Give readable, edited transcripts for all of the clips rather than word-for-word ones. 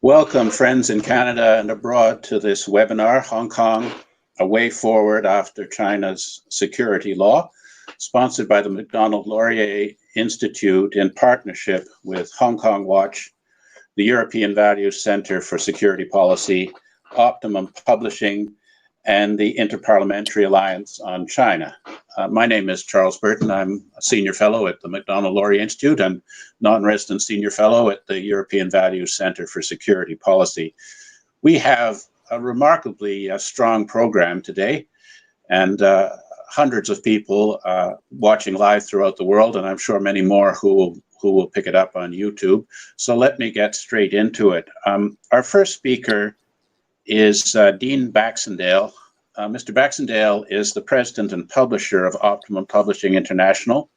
Welcome, friends in Canada and abroad, to this webinar, Hong Kong, A Way Forward After China's Security Law, sponsored by the Macdonald-Laurier Institute in partnership with Hong Kong Watch, the European Values Center for Security Policy, Optimum Publishing, and the Interparliamentary Alliance on China. My name is Charles Burton. I'm a senior fellow at the Macdonald-Laurier Institute and non-resident senior fellow at the European Values Center for Security Policy. We have a remarkably strong program today, and hundreds of people watching live throughout the world, and I'm sure many more who will pick it up on YouTube. So let me get straight into it. Our first speaker is Dean Baxendale. Mr. Baxendale is the president and publisher of Optimum Publishing International.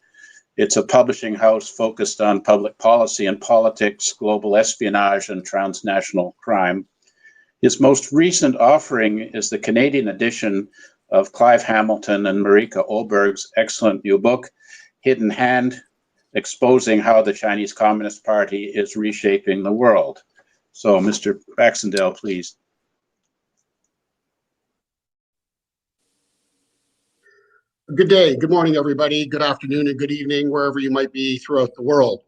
It's a publishing house focused on public policy and politics, global espionage, and transnational crime. His most recent offering is the Canadian edition of Clive Hamilton and Marika Oberg's excellent new book, Hidden Hand, Exposing How the Chinese Communist Party is Reshaping the World. So, Mr. Baxendale, please. Good day, good morning, everybody. Good afternoon and good evening, wherever you might be throughout the world.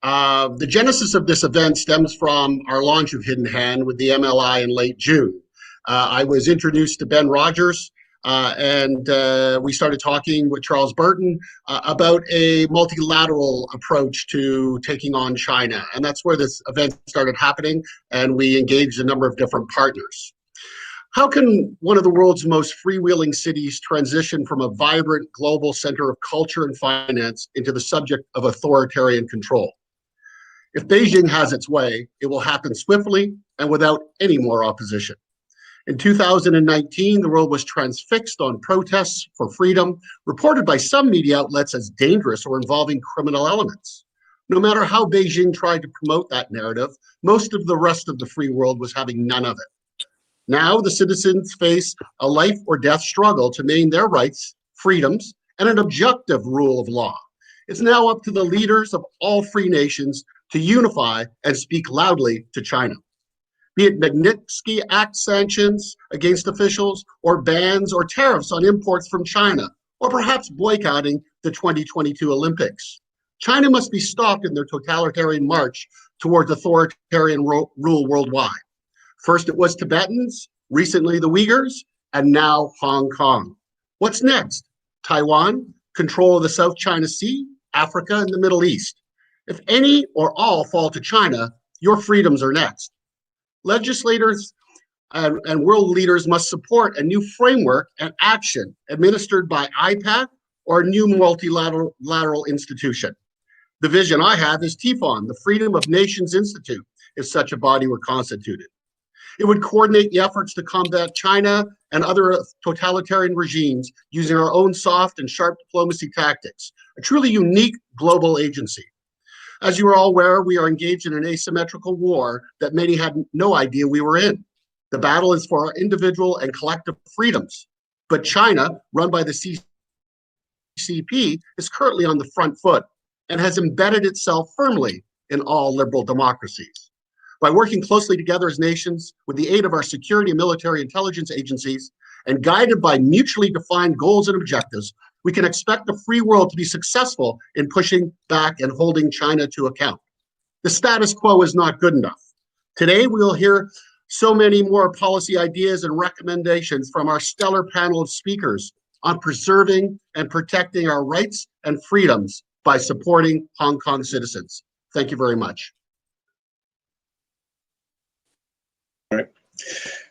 The genesis of this event stems from our launch of Hidden Hand with the MLI in late June. I was introduced to Ben Rogers, and we started talking with Charles Burton about a multilateral approach to taking on China. And that's where this event started happening, and we engaged a number of different partners. How can one of the world's most freewheeling cities transition from a vibrant global center of culture and finance into the subject of authoritarian control? If Beijing has its way, it will happen swiftly and without any more opposition. In 2019, the world was transfixed on protests for freedom, reported by some media outlets as dangerous or involving criminal elements. No matter how Beijing tried to promote that narrative, most of the rest of the free world was having none of it. Now the citizens face a life or death struggle to maintain their rights, freedoms, and an objective rule of law. It's now up to the leaders of all free nations to unify and speak loudly to China. Be it Magnitsky Act sanctions against officials, or bans or tariffs on imports from China, or perhaps boycotting the 2022 Olympics. China must be stopped in their totalitarian march towards authoritarian rule worldwide. First it was Tibetans, recently the Uyghurs, and now Hong Kong. What's next? Taiwan, control of the South China Sea, Africa, and the Middle East. If any or all fall to China, your freedoms are next. Legislators and world leaders must support a new framework and action administered by IPAC or a new multilateral institution. The vision I have is TFON, the Freedom of Nations Institute, if such a body were constituted. It would coordinate the efforts to combat China and other totalitarian regimes using our own soft and sharp diplomacy tactics, a truly unique global agency. As you are all aware, we are engaged in an asymmetrical war that many had no idea we were in. The battle is for our individual and collective freedoms, but China, run by the CCP, is currently on the front foot and has embedded itself firmly in all liberal democracies. By working closely together as nations with the aid of our security and military intelligence agencies and guided by mutually defined goals and objectives, we can expect the free world to be successful in pushing back and holding China to account. The status quo is not good enough. Today, we will hear so many more policy ideas and recommendations from our stellar panel of speakers on preserving and protecting our rights and freedoms by supporting Hong Kong citizens. Thank you very much.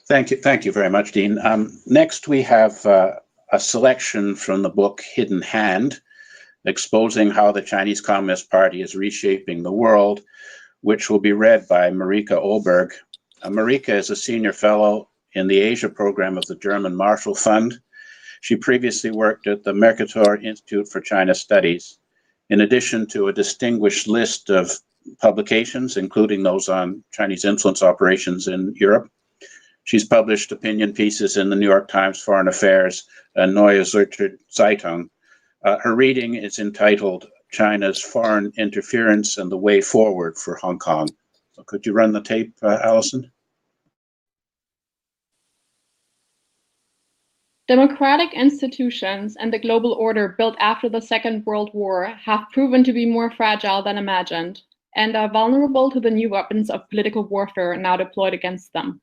Thank you very much, Dean. Next, we have a selection from the book Hidden Hand, Exposing How the Chinese Communist Party is Reshaping the World, which will be read by Marika Oberg. Marika is a senior fellow in the Asia program of the German Marshall Fund. She previously worked at the Mercator Institute for China Studies. In addition to a distinguished list of publications, including those on Chinese influence operations in Europe, she's published opinion pieces in the New York Times Foreign Affairs and Neue Zürcher Zeitung. Her reading is entitled China's Foreign Interference and the Way Forward for Hong Kong. So could you run the tape, Alison? Democratic institutions and the global order built after the Second World War have proven to be more fragile than imagined and are vulnerable to the new weapons of political warfare now deployed against them.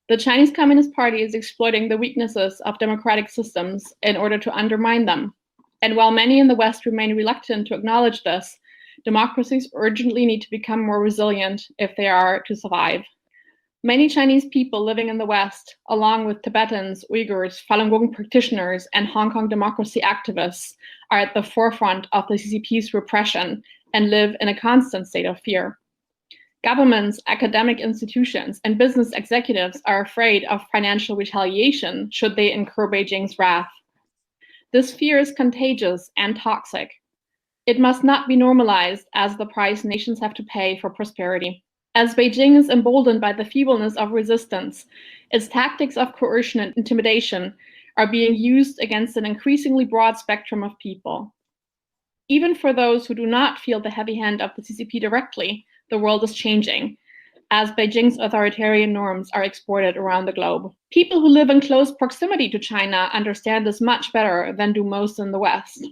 The Chinese Communist Party is exploiting the weaknesses of democratic systems in order to undermine them. And while many in the West remain reluctant to acknowledge this, democracies urgently need to become more resilient if they are to survive. Many Chinese people living in the West, along with Tibetans, Uyghurs, Falun Gong practitioners, and Hong Kong democracy activists, are at the forefront of the CCP's repression and live in a constant state of fear. Governments, academic institutions, and business executives are afraid of financial retaliation should they incur Beijing's wrath. This fear is contagious and toxic. It must not be normalized as the price nations have to pay for prosperity. As Beijing is emboldened by the feebleness of resistance, its tactics of coercion and intimidation are being used against an increasingly broad spectrum of people. Even for those who do not feel the heavy hand of the CCP directly, the world is changing, as Beijing's authoritarian norms are exported around the globe. People who live in close proximity to China understand this much better than do most in the West.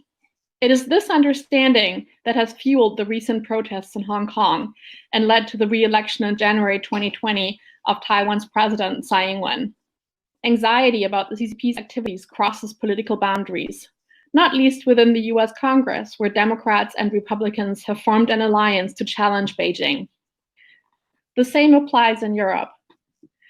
It is this understanding that has fueled the recent protests in Hong Kong and led to the re-election in January 2020 of Taiwan's president, Tsai Ing-wen. Anxiety about the CCP's activities crosses political boundaries, not least within the US Congress, where Democrats and Republicans have formed an alliance to challenge Beijing. The same applies in Europe.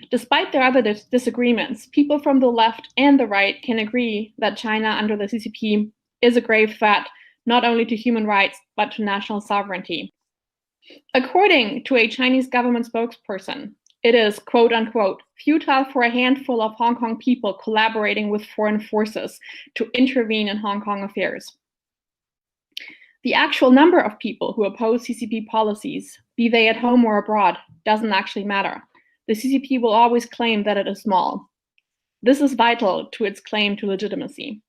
Despite their other disagreements, people from the left and the right can agree that China under the CCP is a grave threat, not only to human rights, but to national sovereignty. According to a Chinese government spokesperson, it is, quote unquote, futile for a handful of Hong Kong people collaborating with foreign forces to intervene in Hong Kong affairs. The actual number of people who oppose CCP policies, be they at home or abroad, doesn't actually matter. The CCP will always claim that it is small. This is vital to its claim to legitimacy.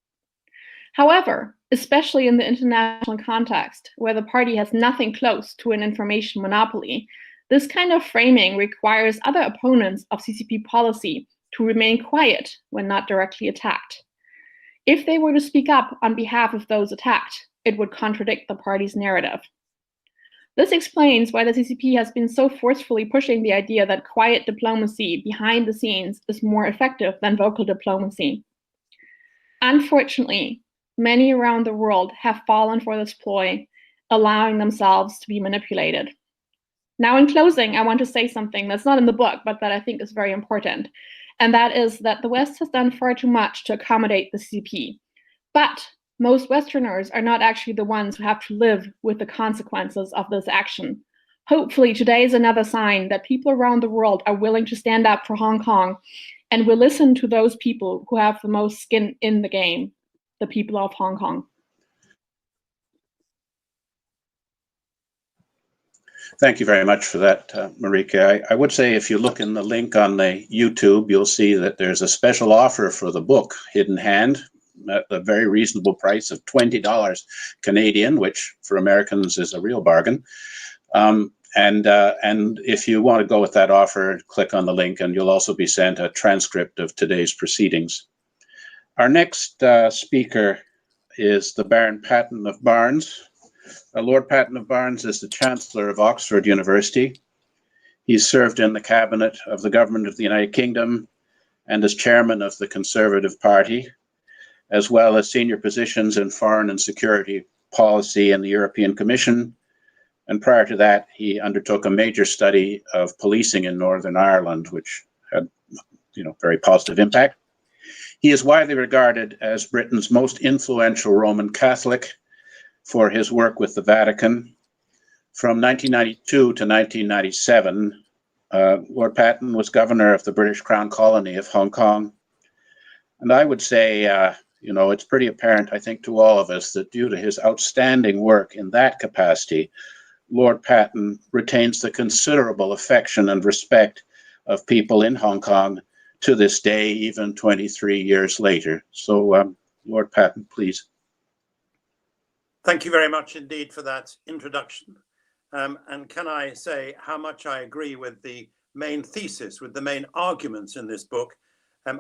However, especially in the international context, where the party has nothing close to an information monopoly, this kind of framing requires other opponents of CCP policy to remain quiet when not directly attacked. If they were to speak up on behalf of those attacked, it would contradict the party's narrative. This explains why the CCP has been so forcefully pushing the idea that quiet diplomacy behind the scenes is more effective than vocal diplomacy. Unfortunately, many around the world have fallen for this ploy, allowing themselves to be manipulated. Now, in closing, I want to say something that's not in the book, but that I think is very important, and that is that the West has done far too much to accommodate the CCP. But most Westerners are not actually the ones who have to live with the consequences of this action. Hopefully, today is another sign that people around the world are willing to stand up for Hong Kong and will listen to those people who have the most skin in the game, the people of Hong Kong. Thank you very much for that, Marika. I would say if you look in the link on the YouTube, you'll see that there's a special offer for the book, Hidden Hand, at a very reasonable price of $20 Canadian, which for Americans is a real bargain. And if you want to go with that offer, click on the link and you'll also be sent a transcript of today's proceedings. Our next speaker is the Baron Paton of Barnes. Lord Paton of Barnes is the Chancellor of Oxford University. He's served in the cabinet of the Government of the United Kingdom and as chairman of the Conservative Party, as well as senior positions in foreign and security policy in the European Commission. And prior to that, he undertook a major study of policing in Northern Ireland, which had, very positive impact. He is widely regarded as Britain's most influential Roman Catholic for his work with the Vatican. From 1992 to 1997, Lord Paton was governor of the British Crown Colony of Hong Kong. And I would say, it's pretty apparent, I think, to all of us that due to his outstanding work in that capacity, Lord Paton retains the considerable affection and respect of people in Hong Kong to this day, even 23 years later. So, Lord Paton, please. Thank you very much indeed for that introduction. and can I say how much I agree with the main thesis, with the main arguments in this book.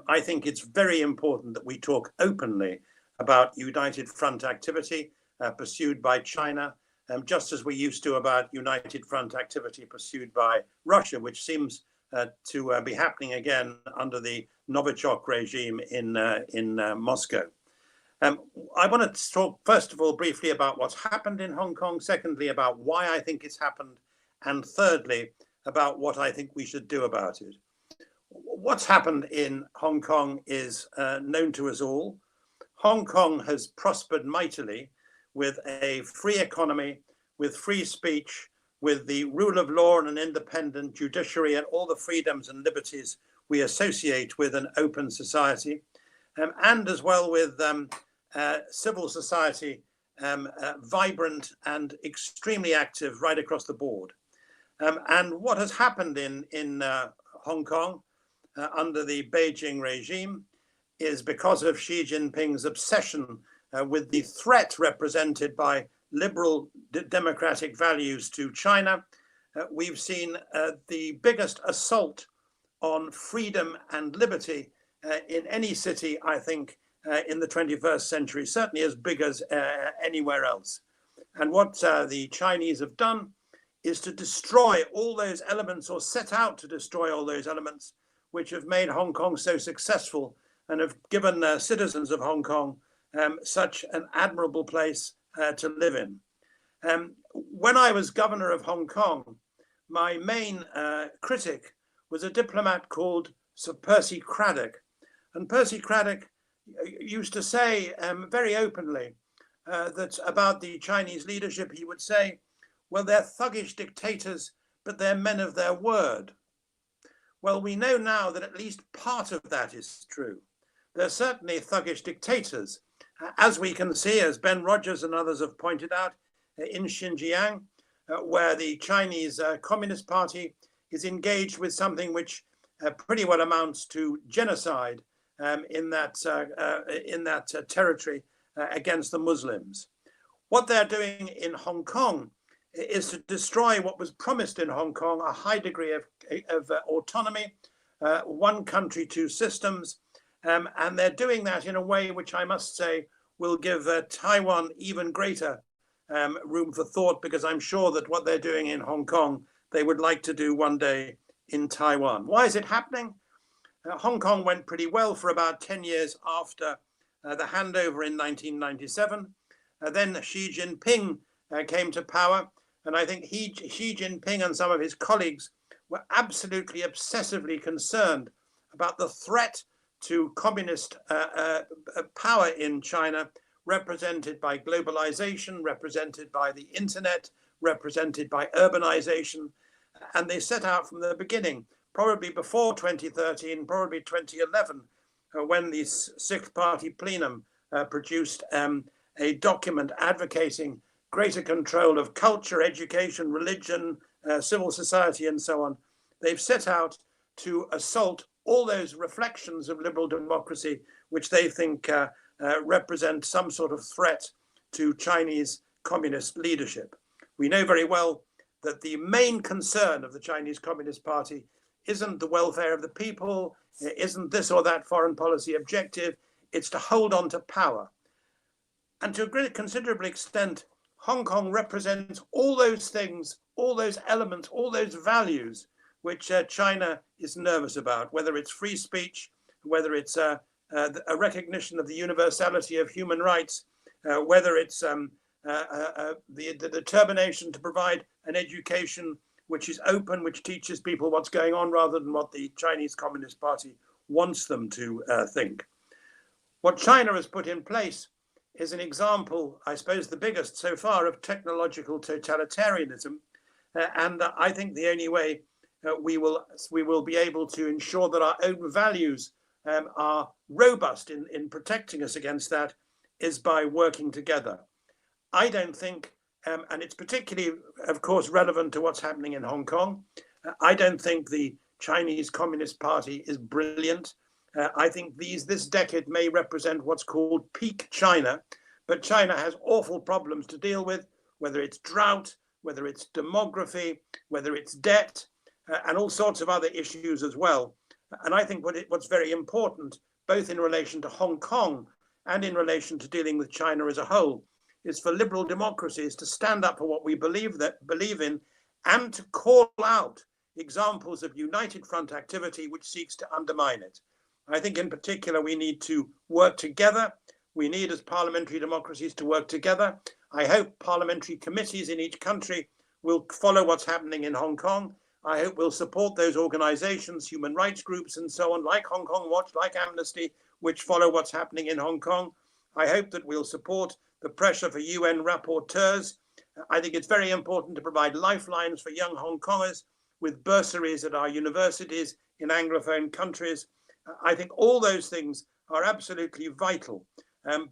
I think it's very important that we talk openly about United Front activity pursued by China, just as we used to about United Front activity pursued by Russia, which seems to be happening again under the Novichok regime in Moscow. I want to talk, first of all, briefly about what's happened in Hong Kong, secondly, about why I think it's happened, and thirdly, about what I think we should do about it. What's happened in Hong Kong is known to us all. Hong Kong has prospered mightily with a free economy, with free speech, with the rule of law and an independent judiciary and all the freedoms and liberties we associate with an open society, and as well with civil society, vibrant and extremely active right across the board. And what has happened in Hong Kong under the Beijing regime is because of Xi Jinping's obsession with the threat represented by liberal democratic values to China, we've seen the biggest assault on freedom and liberty in any city, I think, in the 21st century, certainly as big as anywhere else. And what the Chinese have done is to destroy all those elements, or set out to destroy all those elements, which have made Hong Kong so successful and have given citizens of Hong Kong such an admirable place to live in. When I was governor of Hong Kong, my main critic was a diplomat called Sir Percy Craddock. And Percy Craddock used to say very openly that about the Chinese leadership, he would say, well, they're thuggish dictators, but they're men of their word. Well, we know now that at least part of that is true. They're certainly thuggish dictators, as we can see, as Ben Rogers and others have pointed out, in Xinjiang, where the Chinese Communist Party is engaged with something which pretty well amounts to genocide in that territory against the Muslims. What they're doing in Hong Kong is to destroy what was promised in Hong Kong, a high degree of autonomy, one country, two systems, and they're doing that in a way which I must say will give Taiwan even greater room for thought, because I'm sure that what they're doing in Hong Kong, they would like to do one day in Taiwan. Why is it happening? Hong Kong went pretty well for about 10 years after the handover in 1997. Then Xi Jinping came to power, and I think Xi Jinping and some of his colleagues were absolutely obsessively concerned about the threat to communist power in China, represented by globalization, represented by the internet, represented by urbanization. And they set out from the beginning, probably before 2013, probably 2011, when the Sixth Party Plenum produced a document advocating greater control of culture, education, religion, civil society, and so on. They've set out to assault all those reflections of liberal democracy, which they think represent some sort of threat to Chinese communist leadership. We know very well that the main concern of the Chinese Communist Party isn't the welfare of the people, isn't this or that foreign policy objective, it's to hold on to power. And to a considerable extent, Hong Kong represents all those things, all those elements, all those values which China is nervous about, whether it's free speech, whether it's a recognition of the universality of human rights, whether it's the determination to provide an education which is open, which teaches people what's going on rather than what the Chinese Communist Party wants them to think. What China has put in place is an example, I suppose the biggest so far, of technological totalitarianism. And I think the only way we will be able to ensure that our own values are robust in protecting us against that is by working together. I don't think, and it's particularly, of course, relevant to what's happening in Hong Kong, I don't think the Chinese Communist Party is brilliant. I think this decade may represent what's called peak China, but China has awful problems to deal with, whether it's drought, whether it's demography, whether it's debt, and all sorts of other issues as well. And I think what's very important, both in relation to Hong Kong and in relation to dealing with China as a whole, is for liberal democracies to stand up for what we believe in and to call out examples of united front activity which seeks to undermine it. I think in particular we need to work together. We need, as parliamentary democracies, to work together. I hope parliamentary committees in each country will follow what's happening in Hong Kong. I hope we'll support those organizations, human rights groups and so on, like Hong Kong Watch, like Amnesty, which follow what's happening in Hong Kong. I hope that we'll support the pressure for UN rapporteurs. I think it's very important to provide lifelines for young Hong Kongers with bursaries at our universities in Anglophone countries. I think all those things are absolutely vital.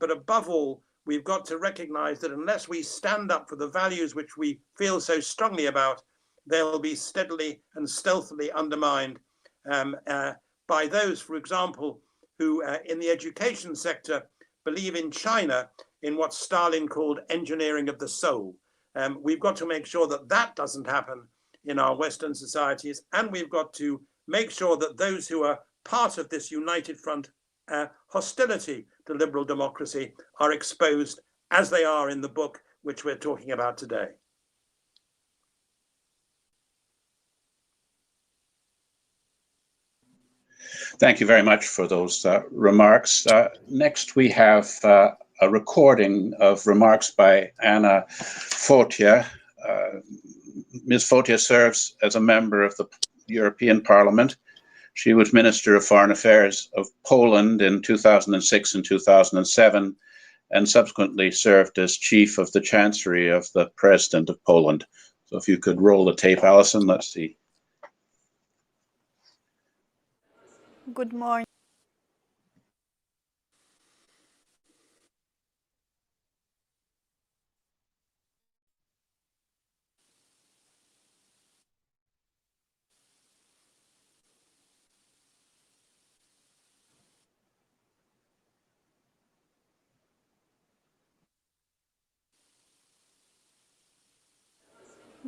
But above all, we've got to recognize that unless we stand up for the values which we feel so strongly about, they'll be steadily and stealthily undermined by those, for example, who in the education sector believe in China in what Stalin called engineering of the soul. We've got to make sure that that doesn't happen in our Western societies, and we've got to make sure that those who are part of this united front hostility to liberal democracy are exposed, as they are in the book which we're talking about today. Thank you very much for those remarks. Next, we have a recording of remarks by Anna Fortia. Ms. Fortia serves as a member of the European Parliament. She was Minister of Foreign Affairs of Poland in 2006 and 2007, and subsequently served as Chief of the Chancery of the President of Poland. So if you could roll the tape, Alison, let's see. Good morning.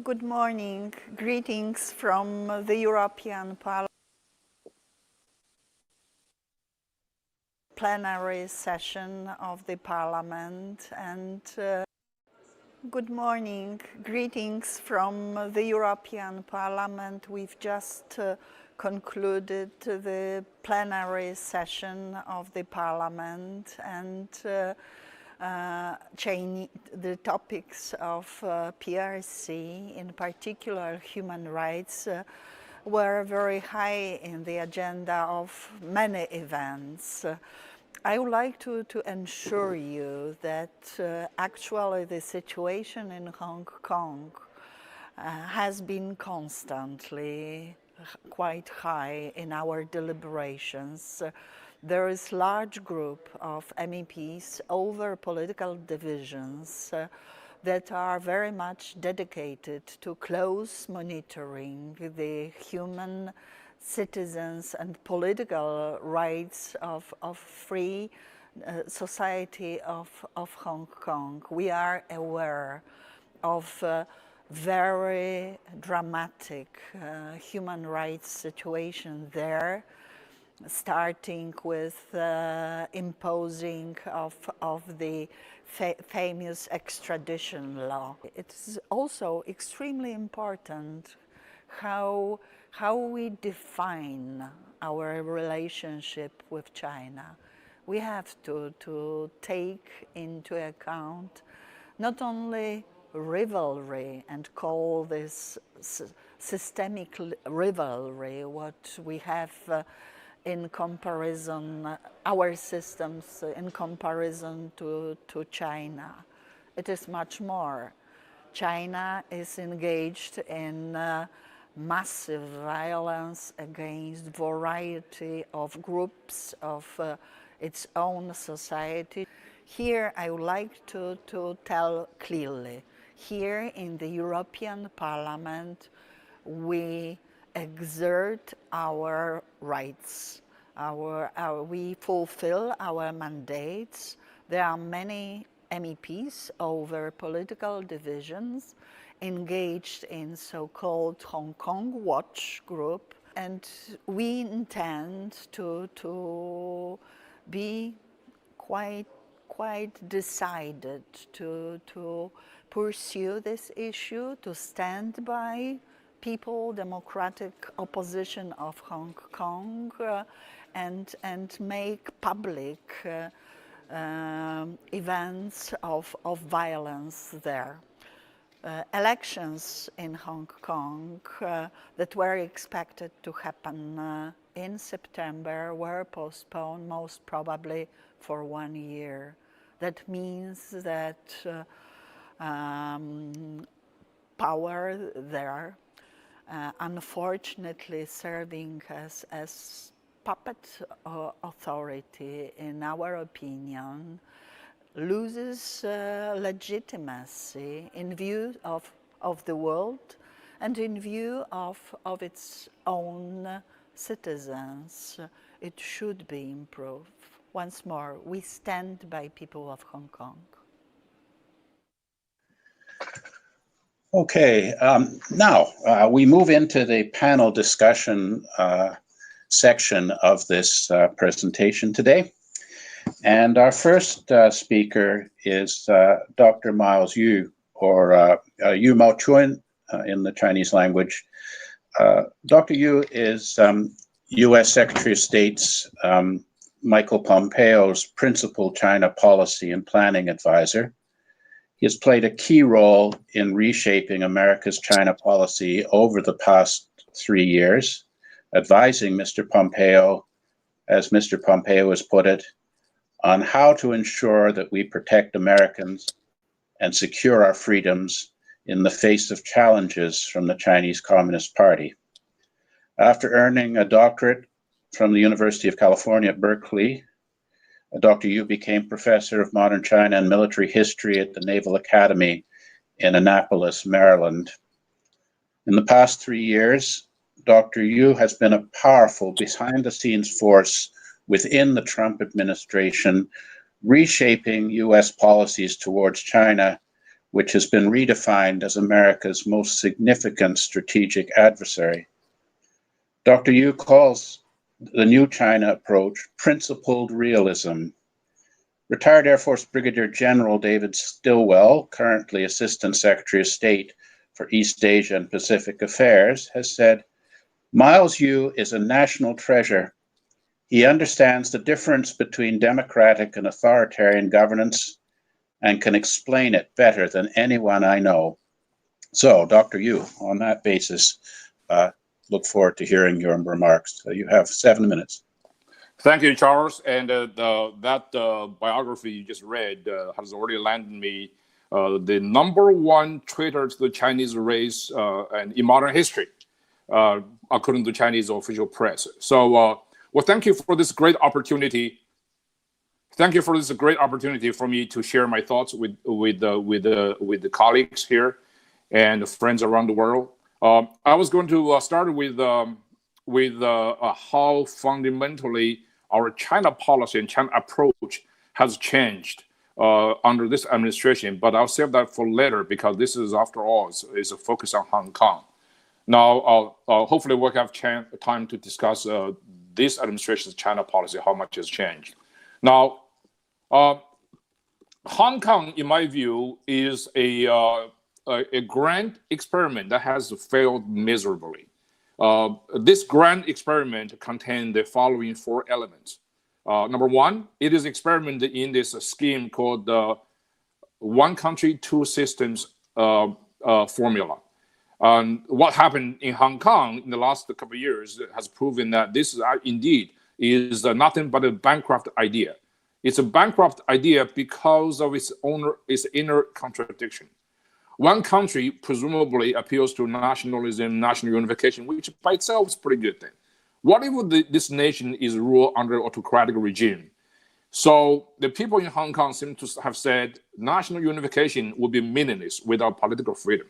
Good morning. Greetings from the European Parliament plenary session of the Parliament, and good morning. Greetings from the European Parliament. We've just concluded the plenary session of the Parliament, and the topics of PRC, in particular human rights, were very high in the agenda of many events. I would like to ensure you that actually the situation in Hong Kong has been constantly quite high in our deliberations. There is a large group of MEPs over political divisions that are very much dedicated to close monitoring the human, citizens and political rights of free society of Hong Kong. We are aware of very dramatic human rights situation there, starting with imposing of the famous extradition law. It's also extremely important how we define our relationship with China. We have to take into account not only rivalry and call this systemic rivalry what we have in comparison, our systems in comparison to China. It is much more. China is engaged in massive violence against variety of groups of its own society. Here I would like to tell clearly, here in the European Parliament, we exert our rights. We fulfill our mandates. There are many MEPs over political divisions, engaged in so-called Hong Kong Watch group, and we intend to be quite decided to pursue this issue, to stand by people, democratic opposition of Hong Kong, and make public events of violence there. Elections in Hong Kong that were expected to happen in September were postponed, most probably for 1 year. That means that power there, unfortunately serving as puppet authority, in our opinion, loses legitimacy in view of the world and in view of its own citizens. It should be improved. Once more, we stand by people of Hong Kong. Okay, now we move into the panel discussion section of this presentation today. And our first speaker is Dr. Miles Yu, or Yu Mao Chuan in the Chinese language. Dr. Yu is U.S. Secretary of State's Michael Pompeo's principal China policy and planning advisor. He has played a key role in reshaping America's China policy over the past 3 years, advising Mr. Pompeo, as Mr. Pompeo has put it, on how to ensure that we protect Americans and secure our freedoms in the face of challenges from the Chinese Communist Party. After earning a doctorate from the University of California at Berkeley, Dr. Yu became professor of modern China and military history at the Naval Academy in Annapolis, Maryland. In the past 3 years, Dr. Yu has been a powerful behind-the-scenes force within the Trump administration, reshaping U.S. policies towards China, which has been redefined as America's most significant strategic adversary. Dr. Yu calls the new China approach principled realism. Retired Air Force Brigadier General David Stilwell, currently Assistant Secretary of State for East Asia and Pacific Affairs, has said, "Miles Yu is a national treasure. He understands the difference between democratic and authoritarian governance and can explain it better than anyone I know." So, Dr. Yu, on that basis, look forward to hearing your remarks. You have 7 minutes. Thank you, Charles. And that biography you just read has already landed me the #1 traitor to the Chinese race and in modern history, according to Chinese official press. So, well, thank you for this great opportunity. Thank you for this great opportunity for me to share my thoughts with the colleagues here and friends around the world. I was going to start with how fundamentally our China policy and China approach has changed under this administration, but I'll save that for later because this is, after all, is a focus on Hong Kong. Now, hopefully we'll have time to discuss this administration's China policy, how much has changed. Now, Hong Kong, in my view, is a grand experiment that has failed miserably. This grand experiment contained the following 4 elements. Number 1, it is experimented in this scheme called the one country, two systems formula. What happened in Hong Kong in the last couple of years has proven that this is indeed is nothing but a bankrupt idea. It's a bankrupt idea because of its inner contradiction. One country presumably appeals to nationalism, national unification, which by itself is a pretty good thing. What if this nation is ruled under an autocratic regime? So the people in Hong Kong seem to have said national unification would be meaningless without political freedom.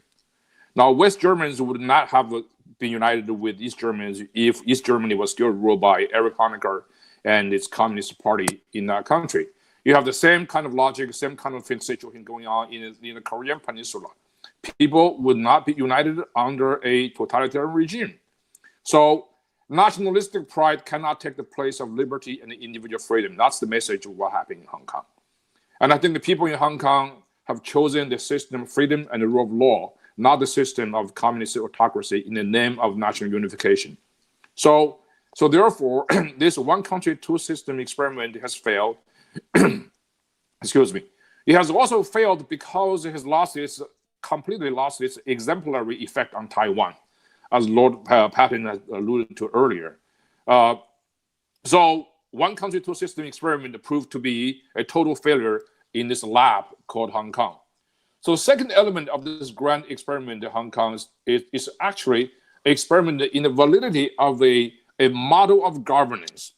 Now, West Germans would not have been united with East Germans if East Germany was still ruled by Erich Honecker and its Communist Party in that country. You have the same kind of logic, same kind of situation going on in the Korean Peninsula. people would not be united under a totalitarian regime. So nationalistic pride cannot take the place of liberty and individual freedom. That's the message of what happened in Hong Kong. And I think the people in Hong Kong have chosen the system of freedom and the rule of law, not the system of communist autocracy in the name of national unification. So therefore, this one country, two system experiment has failed. Excuse me. It has also failed because it has completely lost its exemplary effect on Taiwan, as Lord Patton has alluded to earlier. So one country, two system experiment proved to be a total failure in this lab called Hong Kong. So the second element of this grand experiment in Hong Kong is actually an experiment in the validity of a model of governance.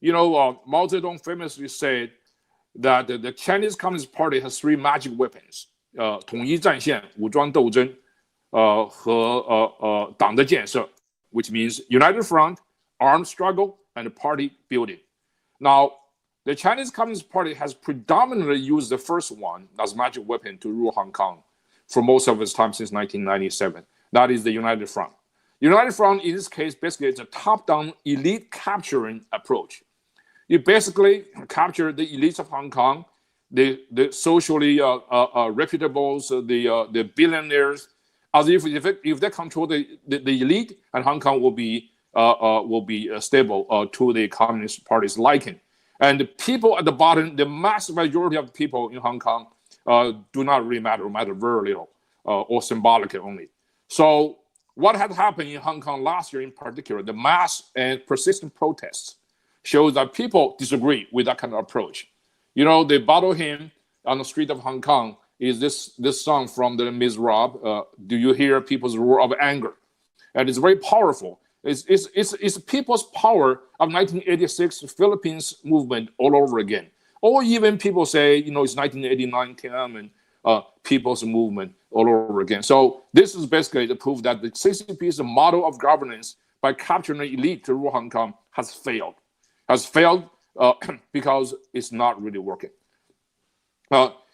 You know, Mao Zedong famously said that the Chinese Communist Party has three magic weapons: 统一战线、武装斗争，和党的建设, which means united front, armed struggle, and party building. Now, the Chinese Communist Party has predominantly used the first one as magic weapon to rule Hong Kong for most of its time since 1997. That is the United Front. United Front, in this case, basically it's a top-down elite capturing approach. You basically capture the elites of Hong Kong, the socially reputables, the billionaires, as if they control the elite, and Hong Kong will be stable to the Communist Party's liking. And the people at the bottom, the mass majority of people in Hong Kong, do not really matter very little, or symbolic only. So what had happened in Hong Kong last year in particular, the mass and persistent protests, shows that people disagree with that kind of approach. You know, the battle hymn on the street of Hong Kong is this song from the Ms. Rob, Do You Hear People's Roar of Anger? And it's very powerful. It's people's power of 1986 Philippines movement all over again. Or even people say, you know, it's 1989 Tiananmen people's movement all over again. So this is basically the proof that the CCP's model of governance by capturing the elite to rule Hong Kong has failed. Because it's not really working.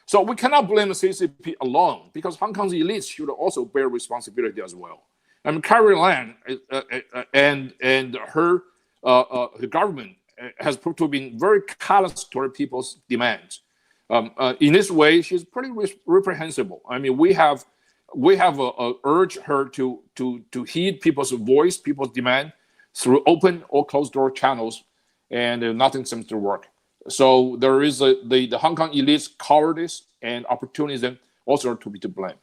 So we cannot blame the CCP alone, because Hong Kong's elites should also bear responsibility as well. I mean, Carrie Lam and her government has proved to have been very callous toward people's demands. In this way, she's pretty reprehensible. I mean, we have urged her to heed people's voice, people's demand through open or closed door channels, and nothing seems to work. So there is the Hong Kong elites' cowardice and opportunism also to be to blame.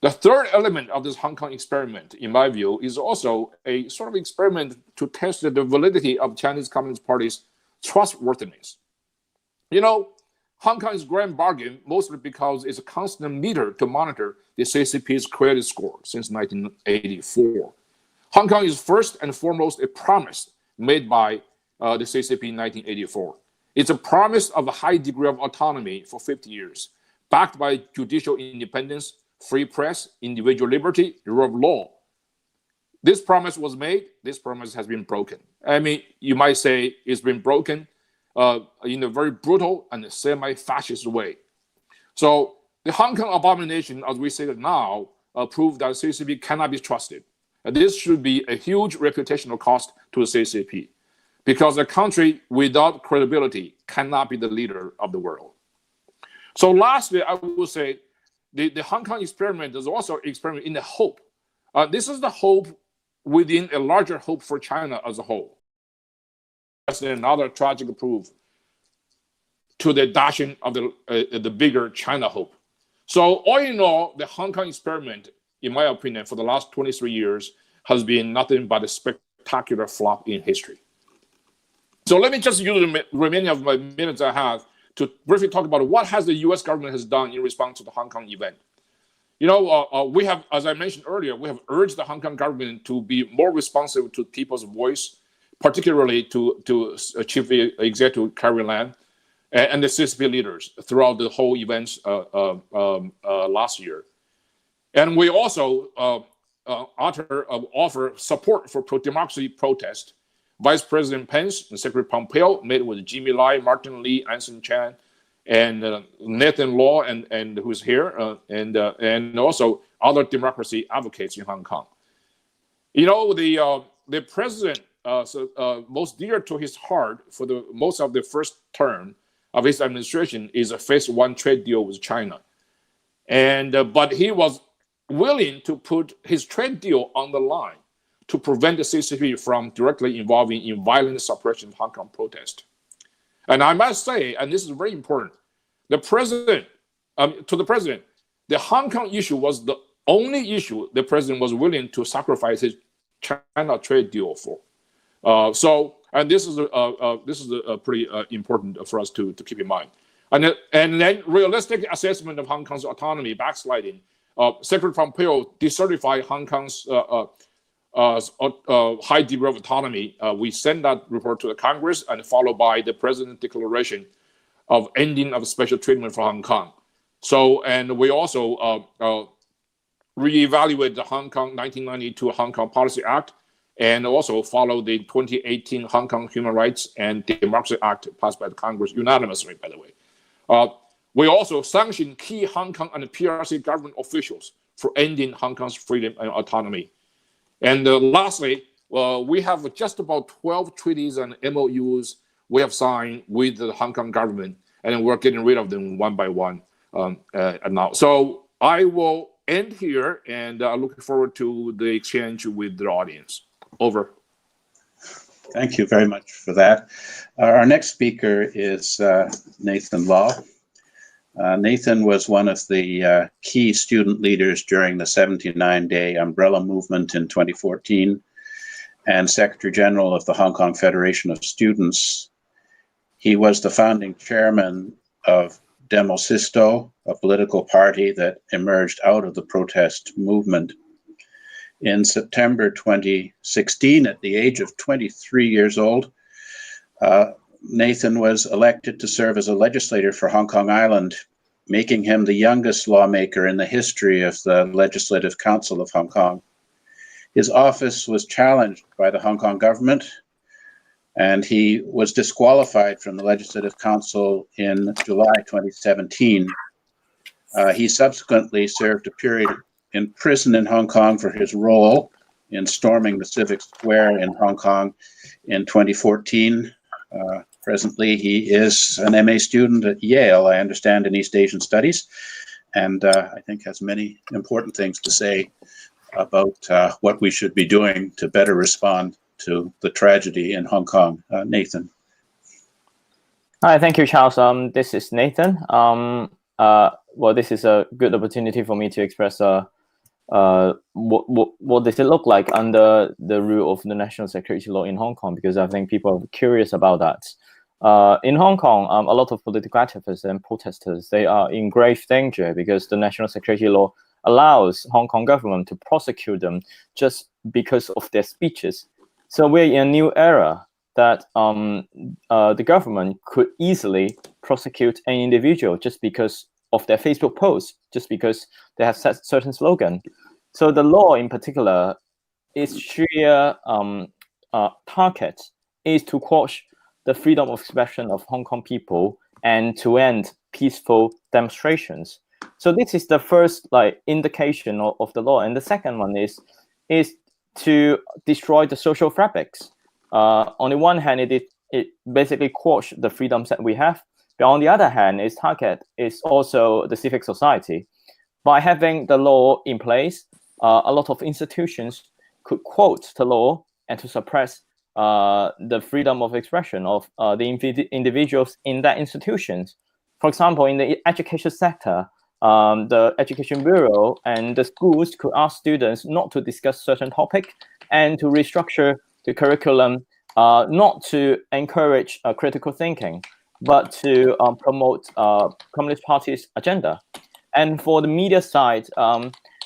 The third element of this Hong Kong experiment, in my view, is also a sort of experiment to test the validity of Chinese Communist Party's trustworthiness. You know, Hong Kong is grand bargain mostly because it's a constant meter to monitor the CCP's credit score since 1984. Hong Kong is first and foremost a promise made by the CCP in 1984. It's a promise of a high degree of autonomy for 50 years, backed by judicial independence, free press, individual liberty, the rule of law. This promise was made. This promise has been broken. I mean, you might say it's been broken in a very brutal and semi-fascist way. So the Hong Kong abomination, as we say it now, proved that CCP cannot be trusted. And this should be a huge reputational cost to the CCP, because a country without credibility cannot be the leader of the world. So lastly, I will say the Hong Kong experiment is also an experiment in the hope. This is the hope within a larger hope for China as a whole. That's another tragic proof to the dashing of the bigger China hope. So all in all, the Hong Kong experiment, in my opinion, for the last 23 years has been nothing but a spectacular flop in history. So let me just use the remaining of my minutes I have to briefly talk about what has the U.S. government has done in response to the Hong Kong event. You know, we have, as I mentioned earlier, we have urged the Hong Kong government to be more responsive to people's voice, particularly to Chief Executive Carrie Lam and the CCP leaders throughout the whole events last year. And we also offer support for pro-democracy protest. Vice President Pence and Secretary Pompeo met with Jimmy Lai, Martin Lee, Anson Chan, and Nathan Law, and who's here, and also other democracy advocates in Hong Kong. You know, the president most dear to his heart for the most of the first term of his administration is a phase one trade deal with China, and but he was willing to put his trade deal on the line to prevent the CCP from directly involving in violent suppression of Hong Kong protest. And I must say, and this is very important, the president, the Hong Kong issue was the only issue the president was willing to sacrifice his China trade deal for. And this is a pretty important for us to keep in mind. And then realistic assessment of Hong Kong's autonomy backsliding. Secretary Pompeo decertified Hong Kong's high degree of autonomy. We sent that report to the Congress, and followed by the president's declaration of ending of special treatment for Hong Kong. So, and we also reevaluate the Hong Kong 1992 Hong Kong Policy Act, and also follow the 2018 Hong Kong Human Rights and Democracy Act passed by the Congress unanimously, by the way. We also sanctioned key Hong Kong and PRC government officials for ending Hong Kong's freedom and autonomy. And lastly, we have just about 12 treaties and MOUs we have signed with the Hong Kong government, and we're getting rid of them one by one now. So I will end here, and looking forward to the exchange with the audience. Over. Thank you very much for that. Our next speaker is Nathan Law. Nathan was one of the key student leaders during the 79-day umbrella movement in 2014 and Secretary General of the Hong Kong Federation of Students. He was the founding chairman of Demosisto, a political party that emerged out of the protest movement. In September 2016, at the age of 23 years old, Nathan was elected to serve as a legislator for Hong Kong Island, making him the youngest lawmaker in the history of the Legislative Council of Hong Kong. His office was challenged by the Hong Kong government, and he was disqualified from the Legislative Council in July 2017. He subsequently served a period in prison in Hong Kong for his role in storming the Civic Square in Hong Kong in 2014. Presently, he is an MA student at Yale, I understand, in East Asian Studies, and I think has many important things to say about what we should be doing to better respond to the tragedy in Hong Kong. Nathan. Hi, thank you, Charles. This is Nathan. Well, this is a good opportunity for me to express what does it look like under the rule of the national security law in Hong Kong, because I think people are curious about that. In Hong Kong, a lot of political activists and protesters, they are in grave danger because the national security law allows Hong Kong government to prosecute them just because of their speeches. So we're in a new era that the government could easily prosecute an individual just because of their Facebook posts, just because they have set certain slogan. So the law in particular, its sheer target is to quash the freedom of expression of Hong Kong people and to end peaceful demonstrations. So this is the first indication of the law. And the second one is to destroy the social fabrics. On the one hand, it basically quash the freedoms that we have. But on the other hand, its target is also the civic society. By having the law in place, a lot of institutions could quote the law and to suppress the freedom of expression of the individuals in that institutions. For example, in the education sector, the Education Bureau and the schools could ask students not to discuss certain topic and to restructure the curriculum, not to encourage critical thinking, but to promote Communist Party's agenda. And for the media side,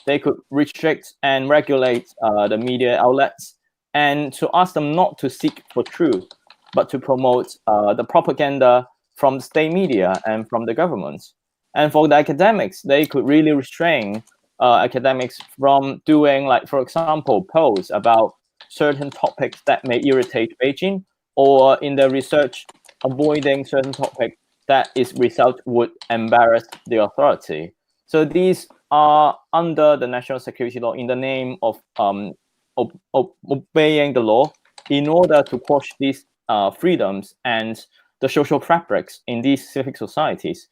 they could restrict and regulate the media outlets and to ask them not to seek for truth, but to promote the propaganda from the state media and from the government. And for the academics, they could really restrain academics from doing, for example, polls about certain topics that may irritate Beijing, or in their research, avoiding certain topics that its result would embarrass the authority. So these are under the national security law in the name of obeying the law in order to quash these freedoms and the social fabrics in these civic societies.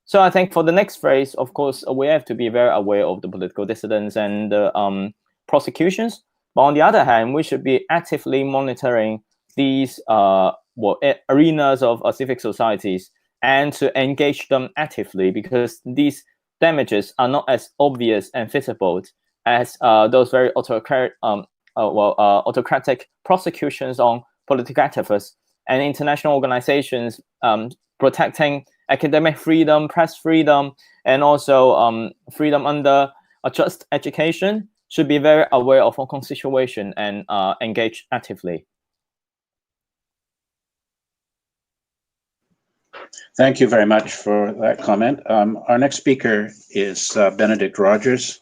So I think for the next phase, of course, we have to be very aware of the political dissidents and the prosecutions. But on the other hand, we should be actively monitoring these arenas of civic societies and to engage them actively, because these damages are not as obvious and visible as those very autocratic prosecutions on political activists and international organizations protecting academic freedom, press freedom, and also freedom under a just education should be very aware of Hong Kong's situation and engage actively. Thank you very much for that comment. Our next speaker is Benedict Rogers.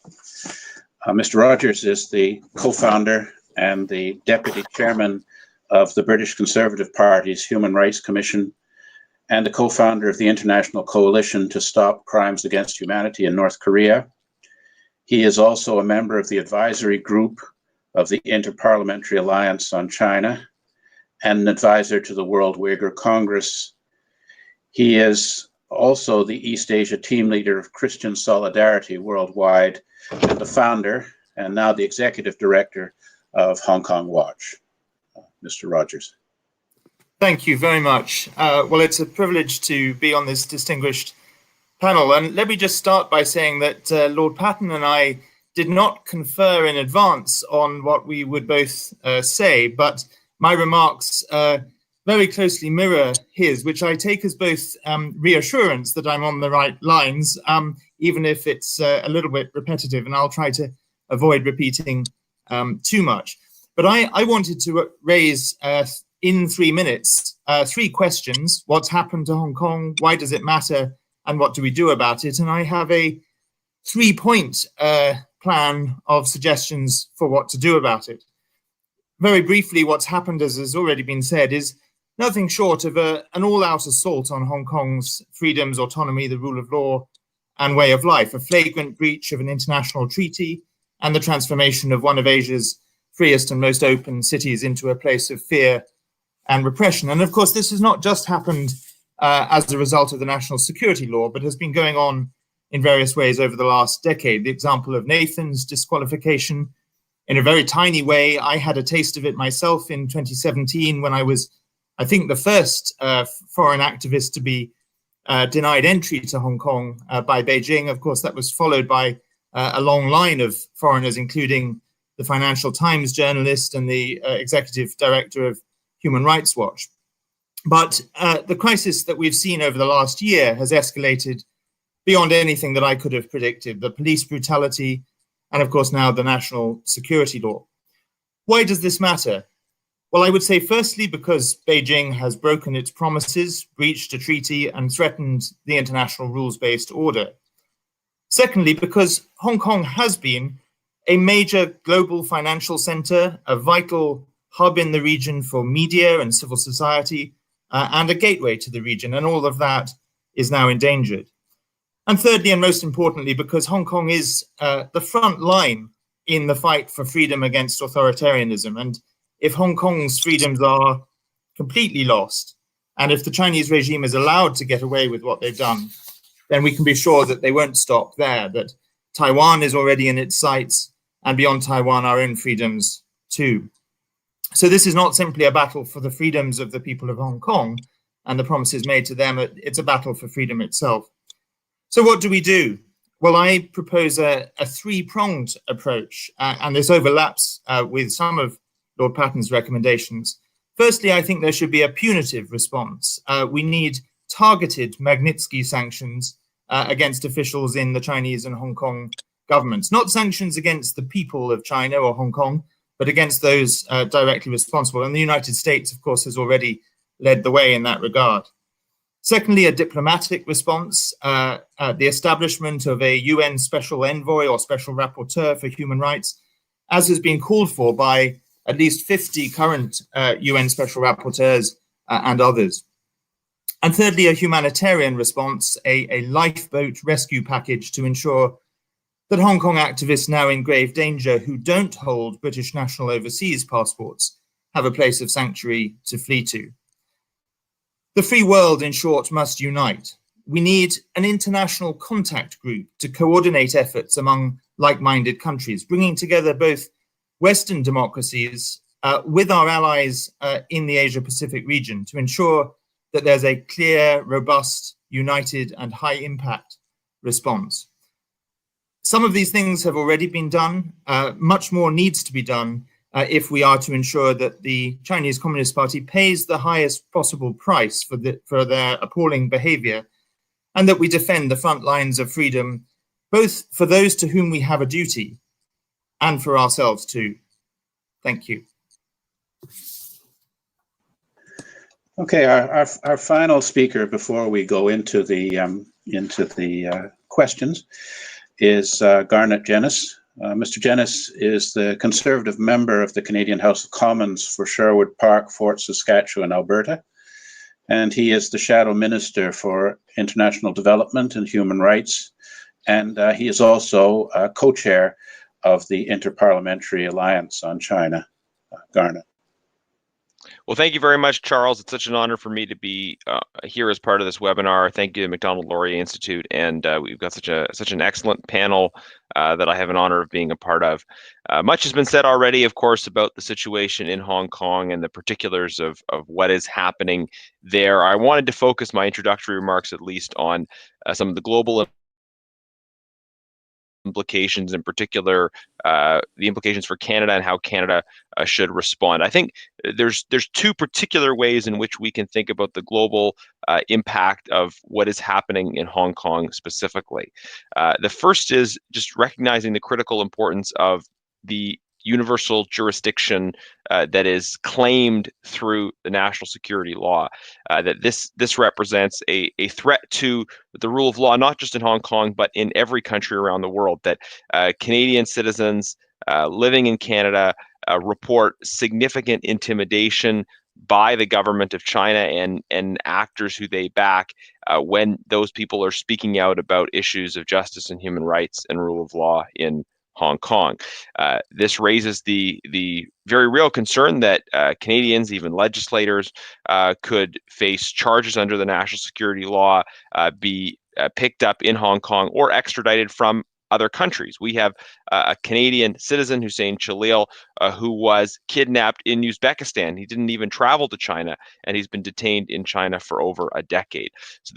Mr. Rogers is the co-founder and the deputy chairman of the British Conservative Party's Human Rights Commission and the co-founder of the International Coalition to Stop Crimes Against Humanity in North Korea. He is also a member of the advisory group of the Interparliamentary Alliance on China and an advisor to the World Uyghur Congress. He is also the East Asia team leader of Christian Solidarity Worldwide and the founder and now the executive director of Hong Kong Watch. Mr. Rogers. Thank you very much. Well, it's a privilege to be on this distinguished panel. And let me just start by saying that Lord Patten and I did not confer in advance on what we would both say, but my remarks very closely mirror his, which I take as both reassurance that I'm on the right lines, even if it's a little bit repetitive, and I'll try to avoid repeating too much. But I wanted to raise in 3 minutes 3 questions. What's happened to Hong Kong? Why does it matter? And what do we do about it? And I have a 3-point plan of suggestions for what to do about it. Very briefly, what's happened, as has already been said, is nothing short of an all-out assault on Hong Kong's freedoms, autonomy, the rule of law, and way of life, a flagrant breach of an international treaty, and the transformation of one of Asia's freest and most open cities into a place of fear and repression. And of course, this has not just happened as a result of the national security law, but has been going on in various ways over the last decade. The example of Nathan's disqualification, in a very tiny way, I had a taste of it myself in 2017 when I was, I think, the first foreign activist to be denied entry to Hong Kong by Beijing. Of course, that was followed by a long line of foreigners, including the Financial Times journalist and the executive director of Human Rights Watch. But the crisis that we've seen over the last year has escalated beyond anything that I could have predicted. The police brutality, and of course now the national security law. Why does this matter? Well, I would say firstly because Beijing has broken its promises, breached a treaty, and threatened the international rules-based order. Secondly, because Hong Kong has been a major global financial center, a vital hub in the region for media and civil society, and a gateway to the region, and all of that is now endangered. And thirdly, and most importantly, because Hong Kong is the front line in the fight for freedom against authoritarianism. And if Hong Kong's freedoms are completely lost, and if the Chinese regime is allowed to get away with what they've done, then we can be sure that they won't stop there, that Taiwan is already in its sights, and beyond Taiwan, our own freedoms too. So this is not simply a battle for the freedoms of the people of Hong Kong and the promises made to them, it's a battle for freedom itself. So what do we do? Well, I propose a 3-pronged approach, and this overlaps with some of Lord Patten's recommendations. Firstly, I think there should be a punitive response. We need targeted Magnitsky sanctions against officials in the Chinese and Hong Kong governments, not sanctions against the people of China or Hong Kong, but against those directly responsible. And the United States, of course, has already led the way in that regard. Secondly, a diplomatic response, the establishment of a UN special envoy or special rapporteur for human rights, as has been called for by at least 50 current UN special rapporteurs and others. And thirdly, a humanitarian response, a lifeboat rescue package to ensure that Hong Kong activists now in grave danger who don't hold British national overseas passports have a place of sanctuary to flee to. The free world, in short, must unite. We need an international contact group to coordinate efforts among like-minded countries, bringing together both Western democracies with our allies in the Asia-Pacific region to ensure that there's a clear, robust, united, and high-impact response. Some of these things have already been done. Much more needs to be done if we are to ensure that the Chinese Communist Party pays the highest possible price for their appalling behavior, and that we defend the front lines of freedom, both for those to whom we have a duty and for ourselves too. Thank you. Okay, our final speaker before we go into the questions is Garnet Jennis. Mr. Jennis is the Conservative member of the Canadian House of Commons for Sherwood Park, Fort Saskatchewan, Alberta, and he is the Shadow Minister for International Development and Human Rights, and he is also co-chair of the Interparliamentary Alliance on China. Garnet. Well, thank you very much, Charles. It's such an honor for me to be here as part of this webinar. Thank you to the Macdonald-Laurier Institute, and we've got such an excellent panel that I have an honor of being a part of. Much has been said already, of course, about the situation in Hong Kong and the particulars of what is happening there. I wanted to focus my introductory remarks at least on some of the global implications, in particular the implications for Canada and how Canada should respond. I think there's two particular ways in which we can think about the global impact of what is happening in Hong Kong specifically. The first is just recognizing the critical importance of the universal jurisdiction that is claimed through the national security law, that this represents a threat to the rule of law, not just in Hong Kong, but in every country around the world, that Canadian citizens living in Canada report significant intimidation by the government of China and actors who they back when those people are speaking out about issues of justice and human rights and rule of law in Hong Kong. This raises the very real concern that Canadians, even legislators, could face charges under the national security law, be picked up in Hong Kong or extradited from other countries. We have a Canadian citizen, Hussein Chalil, who was kidnapped in Uzbekistan. He didn't even travel to China, and he's been detained in China for over a decade. So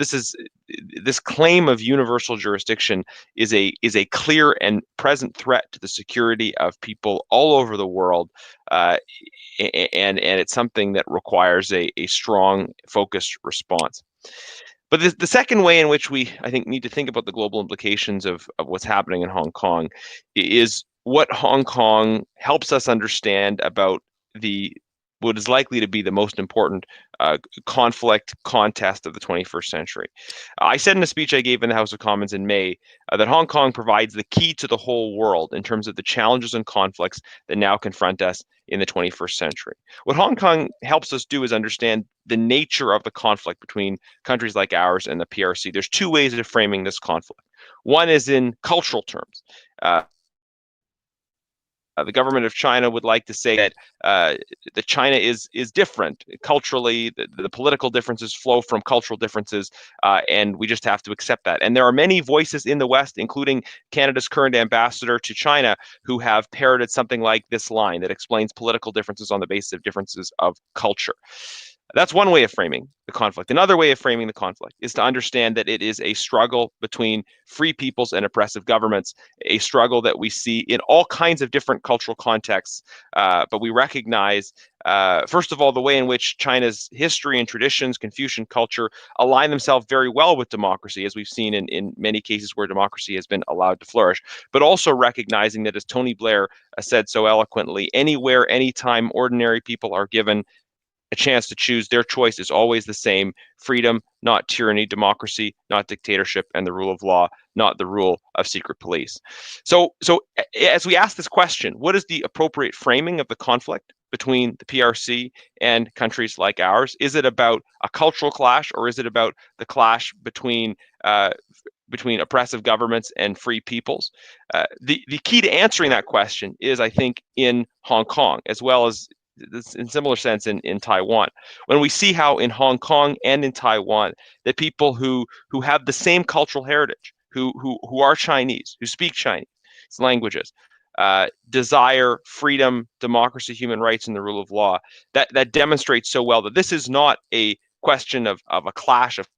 this claim of universal jurisdiction is a clear and present threat to the security of people all over the world, and it's something that requires a strong, focused response. But the second way in which we, I think, need to think about the global implications of what's happening in Hong Kong is what Hong Kong helps us understand about what is likely to be the most important contest of the 21st century. I said in a speech I gave in the House of Commons in May that Hong Kong provides the key to the whole world in terms of the challenges and conflicts that now confront us in the 21st century. What Hong Kong helps us do is understand the nature of the conflict between countries like ours and the PRC. There's two ways of framing this conflict. One is in cultural terms. The government of China would like to say that China is different culturally. The political differences flow from cultural differences, and we just have to accept that. And there are many voices in the West, including Canada's current ambassador to China, who have parroted something like this line that explains political differences on the basis of differences of culture. That's one way of framing the conflict. Another way of framing the conflict is to understand that it is a struggle between free peoples and oppressive governments, a struggle that we see in all kinds of different cultural contexts. But we recognize, first of all, the way in which China's history and traditions, Confucian culture, align themselves very well with democracy, as we've seen in many cases where democracy has been allowed to flourish, but also recognizing that, as Tony Blair said so eloquently, anywhere, anytime, ordinary people are given a chance to choose, their choice is always the same: freedom, not tyranny; democracy, not dictatorship; and the rule of law, not the rule of secret police. So as we ask this question, what is the appropriate framing of the conflict? between the PRC and countries like ours? Is it about a cultural clash, or is it about the clash between oppressive governments and free peoples? The key to answering that question is, I think, in Hong Kong, as well as in similar sense in Taiwan. When we see how in Hong Kong and in Taiwan, that people who have the same cultural heritage, who are Chinese, who speak Chinese languages, desire freedom, democracy, human rights, and the rule of law, that demonstrates so well that this is not a question of a clash of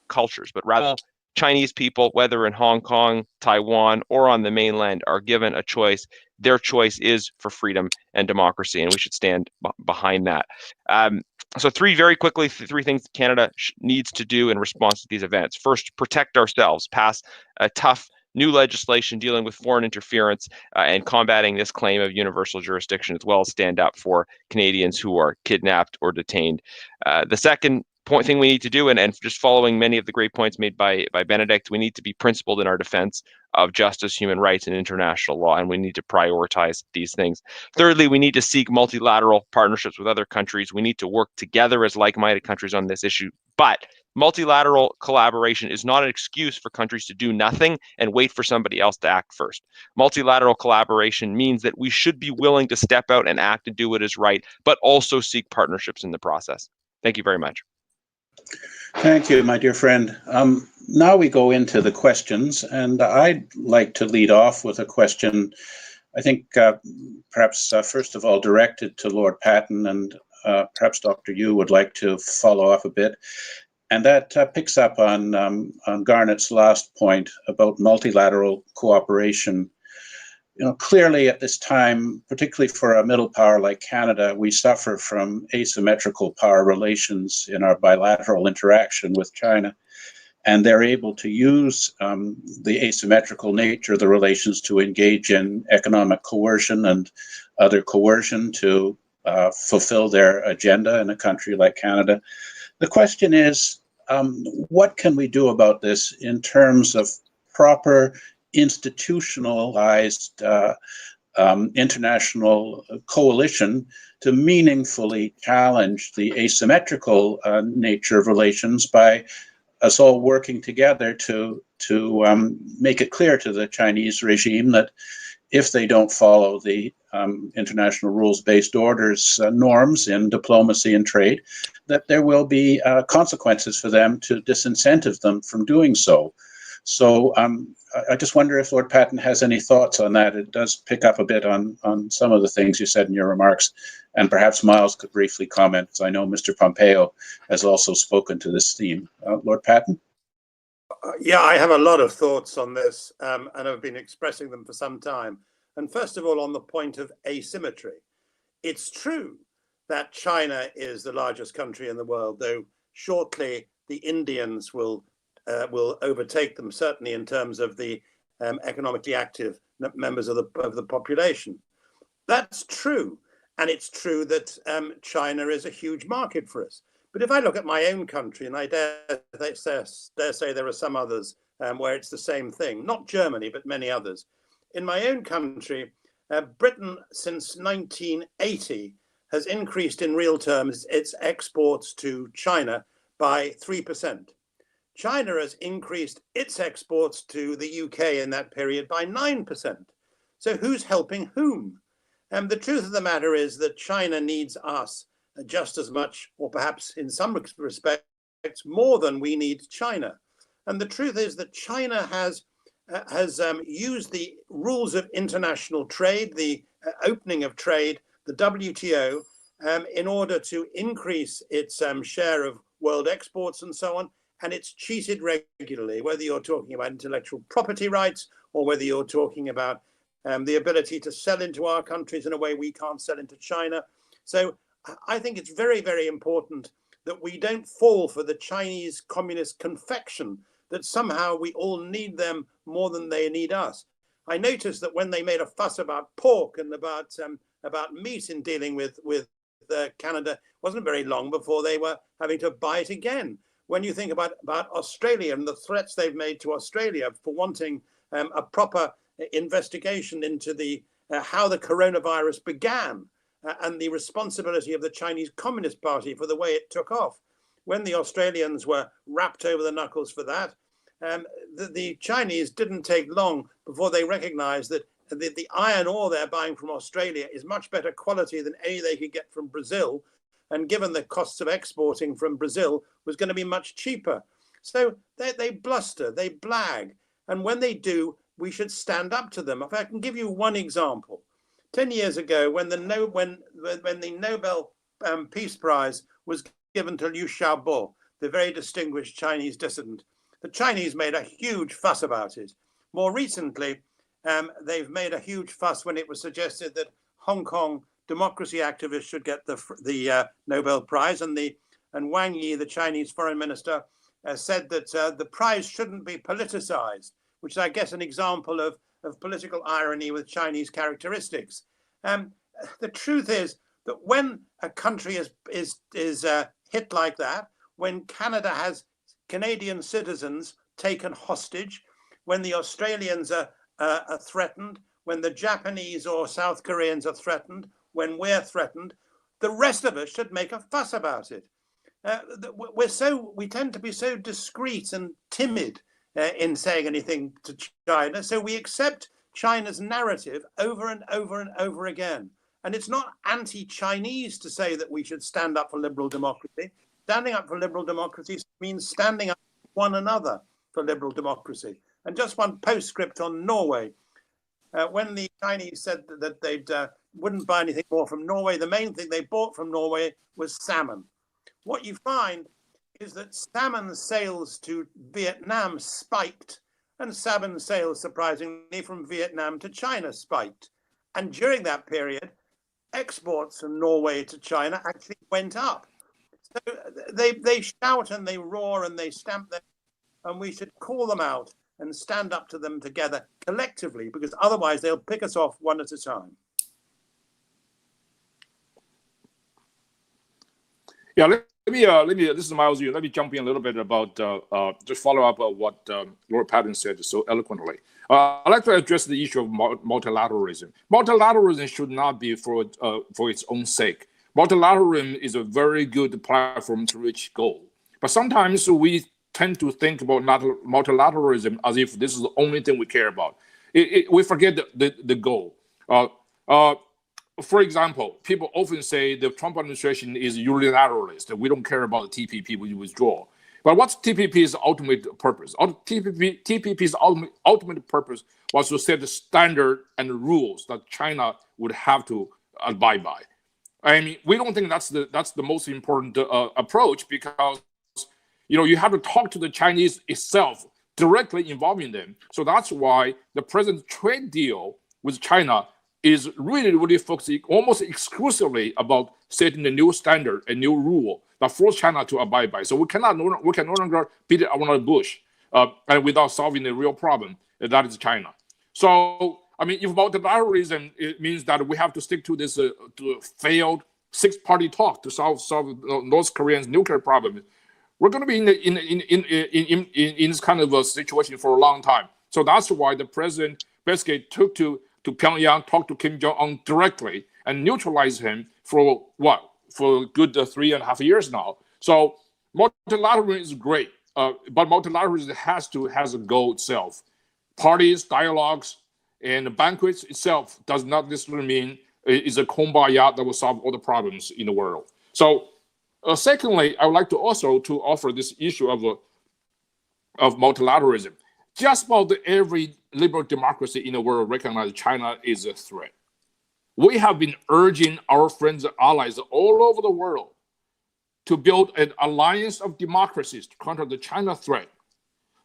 cultures, but rather Chinese people, whether in Hong Kong, Taiwan, or on the mainland, are given a choice. Their choice is for freedom and democracy, and we should stand behind that. So very quickly, three things Canada needs to do in response to these events. First, protect ourselves, pass a tough new legislation dealing with foreign interference and combating this claim of universal jurisdiction, as well as stand up for Canadians who are kidnapped or detained. The second thing we need to do, and just following many of the great points made by Benedict, we need to be principled in our defense of justice, human rights, and international law, and we need to prioritize these things. Thirdly, we need to seek multilateral partnerships with other countries. We need to work together as like-minded countries on this issue, but multilateral collaboration is not an excuse for countries to do nothing and wait for somebody else to act first. Multilateral collaboration means that we should be willing to step out and act and do what is right, but also seek partnerships in the process. Thank you very much. Thank you, my dear friend. Now we go into the questions, and I'd like to lead off with a question, I think perhaps first of all directed to Lord Patten, and perhaps Dr. Yu would like to follow up a bit. And that picks up on Garnett's last point about multilateral cooperation. You know, clearly at this time, particularly for a middle power like Canada, we suffer from asymmetrical power relations in our bilateral interaction with China. And they're able to use the asymmetrical nature of the relations to engage in economic coercion and other coercion to fulfill their agenda in a country like Canada. The question is, what can we do about this in terms of proper institutionalized international coalition to meaningfully challenge the asymmetrical nature of relations by us all working together to make it clear to the Chinese regime that if they don't follow the international rules-based orders norms in diplomacy and trade, that there will be consequences for them to disincentive them from doing so. So I just wonder if Lord Patten has any thoughts on that. It does pick up a bit on some of the things you said in your remarks, and perhaps Miles could briefly comment, because I know Mr. Pompeo has also spoken to this theme. Lord Patten? Yeah, I have a lot of thoughts on this, and I've been expressing them for some time. And first of all, on the point of asymmetry, it's true that China is the largest country in the world, though shortly the Indians will overtake them, certainly in terms of the economically active members of the population. That's true, and it's true that China is a huge market for us. But if I look at my own country, and I dare say there are some others where it's the same thing, not Germany, but many others. In my own country, Britain since 1980 has increased in real terms its exports to China by 3%. China has increased its exports to the UK in that period by 9%. So who's helping whom? The truth of the matter is that China needs us just as much, or perhaps in some respects, more than we need China. And the truth is that China has used the rules of international trade, the opening of trade, the WTO, in order to increase its share of world exports and so on. And it's cheated regularly, whether you're talking about intellectual property rights or whether you're talking about the ability to sell into our countries in a way we can't sell into China. So I think it's very, very important that we don't fall for the Chinese communist confection that somehow we all need them more than they need us. I noticed that when they made a fuss about pork and about meat in dealing with Canada, it wasn't very long before they were having to buy it again. When you think about Australia and the threats they've made to Australia for wanting a proper investigation into the how the coronavirus began and the responsibility of the Chinese Communist Party for the way it took off. When the Australians were rapped over the knuckles for that, the Chinese didn't take long before they recognized that the iron ore they're buying from Australia is much better quality than any they could get from Brazil. And given the costs of exporting from Brazil was going to be much cheaper. So they bluster, they blag. And when they do, we should stand up to them. If I can give you one example. 10 years ago, when the Nobel Peace Prize was given to Liu Xiaobo, the very distinguished Chinese dissident, the Chinese made a huge fuss about it. More recently, they've made a huge fuss when it was suggested that Hong Kong democracy activists should get the Nobel Prize, and Wang Yi, the Chinese foreign minister, said that the prize shouldn't be politicized, which is, I guess, an example of political irony with Chinese characteristics. The truth is that when a country is hit like that, when Canada has Canadian citizens taken hostage, when the Australians are threatened, when the Japanese or South Koreans are threatened, when we're threatened, the rest of us should make a fuss about it. We tend to be so discreet and timid in saying anything to China, so we accept China's narrative over and over and over again. And it's not anti-Chinese to say that we should stand up for liberal democracy. Standing up for liberal democracy means standing up for one another for liberal democracy. And just one postscript on Norway. When the Chinese said that they wouldn't buy anything more from Norway, the main thing they bought from Norway was salmon. What you find is that salmon sales to Vietnam spiked, and salmon sales, surprisingly, from Vietnam to China spiked. And during that period, exports from Norway to China actually went up. So they shout and they roar and they stamp their, and we should call them out and stand up to them together collectively, because otherwise they'll pick us off one at a time. Yeah, let me. This is Miles. Let me jump in a little bit about just follow up on what Lord Patton said so eloquently. I'd like to address the issue of multilateralism. Multilateralism should not be for its own sake. Multilateralism is a very good platform to reach goal, but sometimes we tend to think about multilateralism as if this is the only thing we care about. We forget the goal. For example, people often say the Trump administration is unilateralist. We don't care about the TPP, we withdraw. But what's TPP's ultimate purpose? TPP's ultimate purpose was to set the standard and the rules that China would have to abide by. I mean, we don't think that's the most important approach, because you have to talk to the Chinese itself, directly involving them. So that's why the present trade deal with China is really focusing almost exclusively about setting a new standard, a new rule that force China to abide by. So we can no longer beat it around the bush and without solving the real problem, that is China. So, I mean, if multilateralism, it means that we have to stick to this to failed six-party talk to solve North Korea's nuclear problem, we're going to be in this kind of a situation for a long time. So that's why the president basically took to Pyongyang, talked to Kim Jong-un directly, and neutralized him for a good 3.5 years now. So multilateralism is great, but multilateralism has a goal itself. Parties, dialogues, and the banquets itself does not necessarily mean it's a kumbaya that will solve all the problems in the world. So secondly, I would like to also offer this issue of multilateralism. Just about every liberal democracy in the world recognizes China is a threat. We have been urging our friends and allies all over the world to build an alliance of democracies to counter the China threat.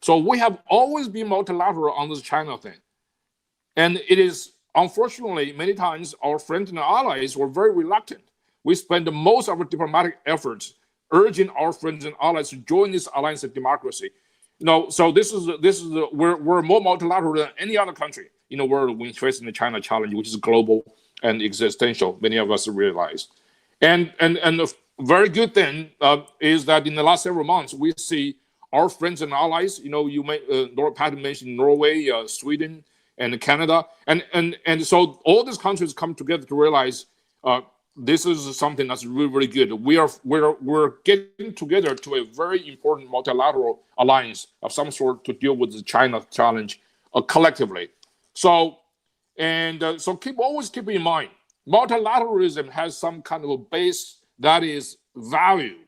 So we have always been multilateral on this China thing. And it is, unfortunately, many times our friends and allies were very reluctant. We spend most of our diplomatic efforts urging our friends and allies to join this alliance of democracy. So we're more multilateral than any other country in the world when facing the China challenge, which is global and existential. Many of us realize, and the very good thing is that in the last several months we see our friends and allies. Lord Patton mentioned Norway, Sweden, and Canada, and so all these countries come together to realize this is something that's really, really good. We're getting together to a very important multilateral alliance of some sort to deal with the China challenge collectively. So always keep in mind, multilateralism has some kind of a base that is value,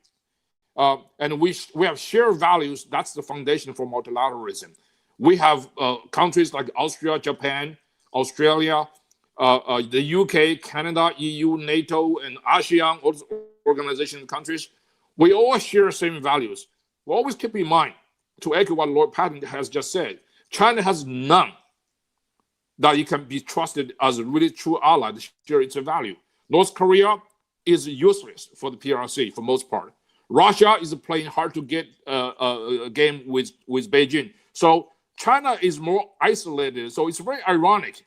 and we have shared values. That's the foundation for multilateralism. We have countries like Austria, Japan, Australia, the UK, Canada, EU, NATO, and ASEAN, all those organization countries. We all share the same values. We always keep in mind, to echo what Lord Patton has just said, China has none that it can be trusted as a really true ally to share its value. North Korea is useless for the PRC for most part. Russia is playing hard to get a game with Beijing. So China is more isolated. So it's very ironic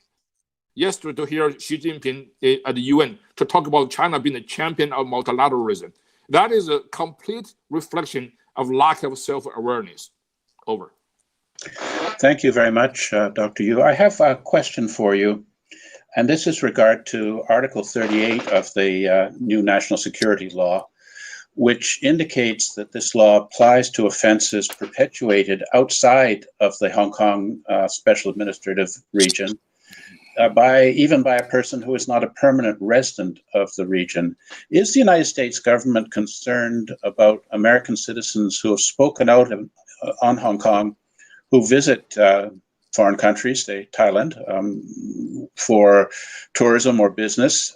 yesterday to hear Xi Jinping at the UN to talk about China being a champion of multilateralism. That is a complete reflection of lack of self-awareness. Over. Thank you very much, Dr. Yu. I have a question for you, and this is regard to Article 38 of the new national security law, which indicates that this law applies to offenses perpetuated outside of the Hong Kong Special Administrative Region by a person who is not a permanent resident of the region. Is the United States government concerned about American citizens who have spoken out on Hong Kong, who visit foreign countries, say Thailand, for tourism or business,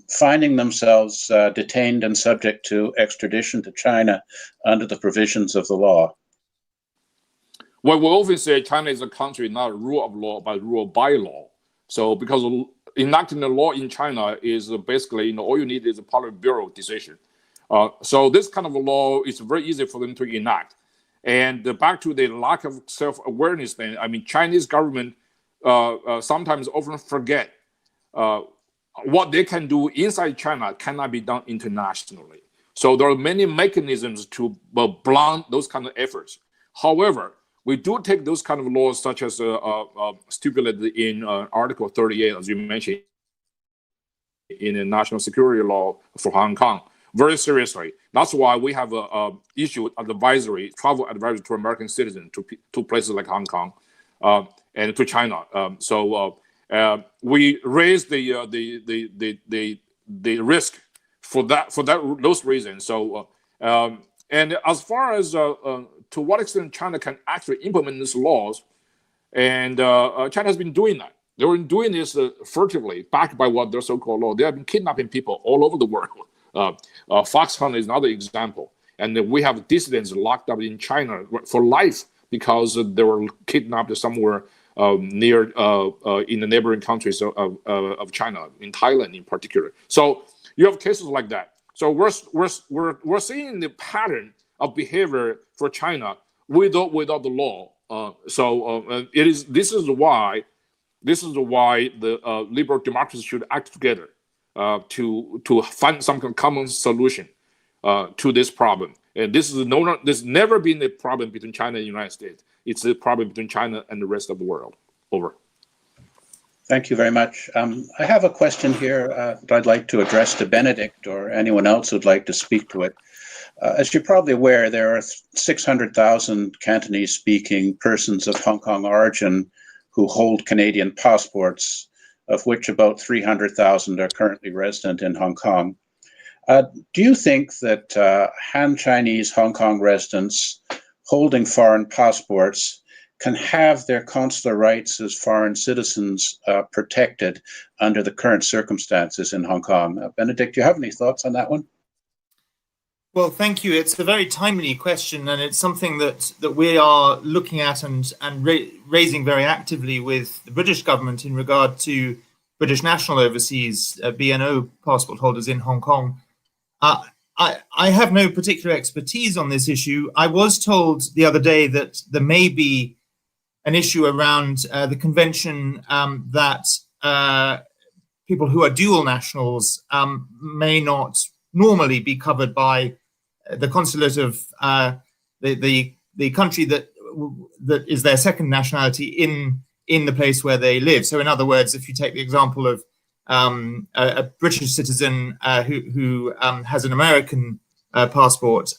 finding themselves detained and subject to extradition to China under the provisions of the law? Well, we often say China is a country not a rule of law, but rule by law. So because enacting the law in China is basically, all you need is a Politburo decision. So this kind of a law is very easy for them to enact. And back to the lack of self-awareness thing, I mean, Chinese government sometimes often forget what they can do inside China cannot be done internationally. So there are many mechanisms to blunt those kind of efforts. However, we do take those kind of laws, such as stipulated in Article 38, as you mentioned, in the national security law for Hong Kong, very seriously. That's why we have issued an travel advisory to American citizens to places like Hong Kong and to China. So we raise the risk for those reasons. So and as far as to what extent China can actually implement these laws, and China has been doing that. They were doing this furtively, backed by what their so-called law. They have been kidnapping people all over the world. Fox Hunt is another example. And we have dissidents locked up in China for life because they were kidnapped somewhere near in the neighboring countries of China, in Thailand in particular. So you have cases like that. So we're seeing the pattern of behavior for China without the law. This is why the liberal democracies should act together to find some common solution to this problem. And there's never been a problem between China and the United States. It's a problem between China and the rest of the world. Over. Thank you very much. I have a question here that I'd like to address to Benedict or anyone else who'd like to speak to it. As you're probably aware, there are 600,000 Cantonese-speaking persons of Hong Kong origin who hold Canadian passports, of which about 300,000 are currently resident in Hong Kong. Do you think that Han Chinese Hong Kong residents holding foreign passports can have their consular rights as foreign citizens protected under the current circumstances in Hong Kong? Benedict, do you have any thoughts on that one? Well, thank you. It's a very timely question, and it's something that we are looking at and raising very actively with the British government in regard to British national overseas BNO passport holders in Hong Kong. I have no particular expertise on this issue. I was told the other day that there may be an issue around the convention that people who are dual nationals may not normally be covered by the consulate of the country that is their second nationality in in the place where they live. So in other words, if you take the example of a British citizen who has an American passport,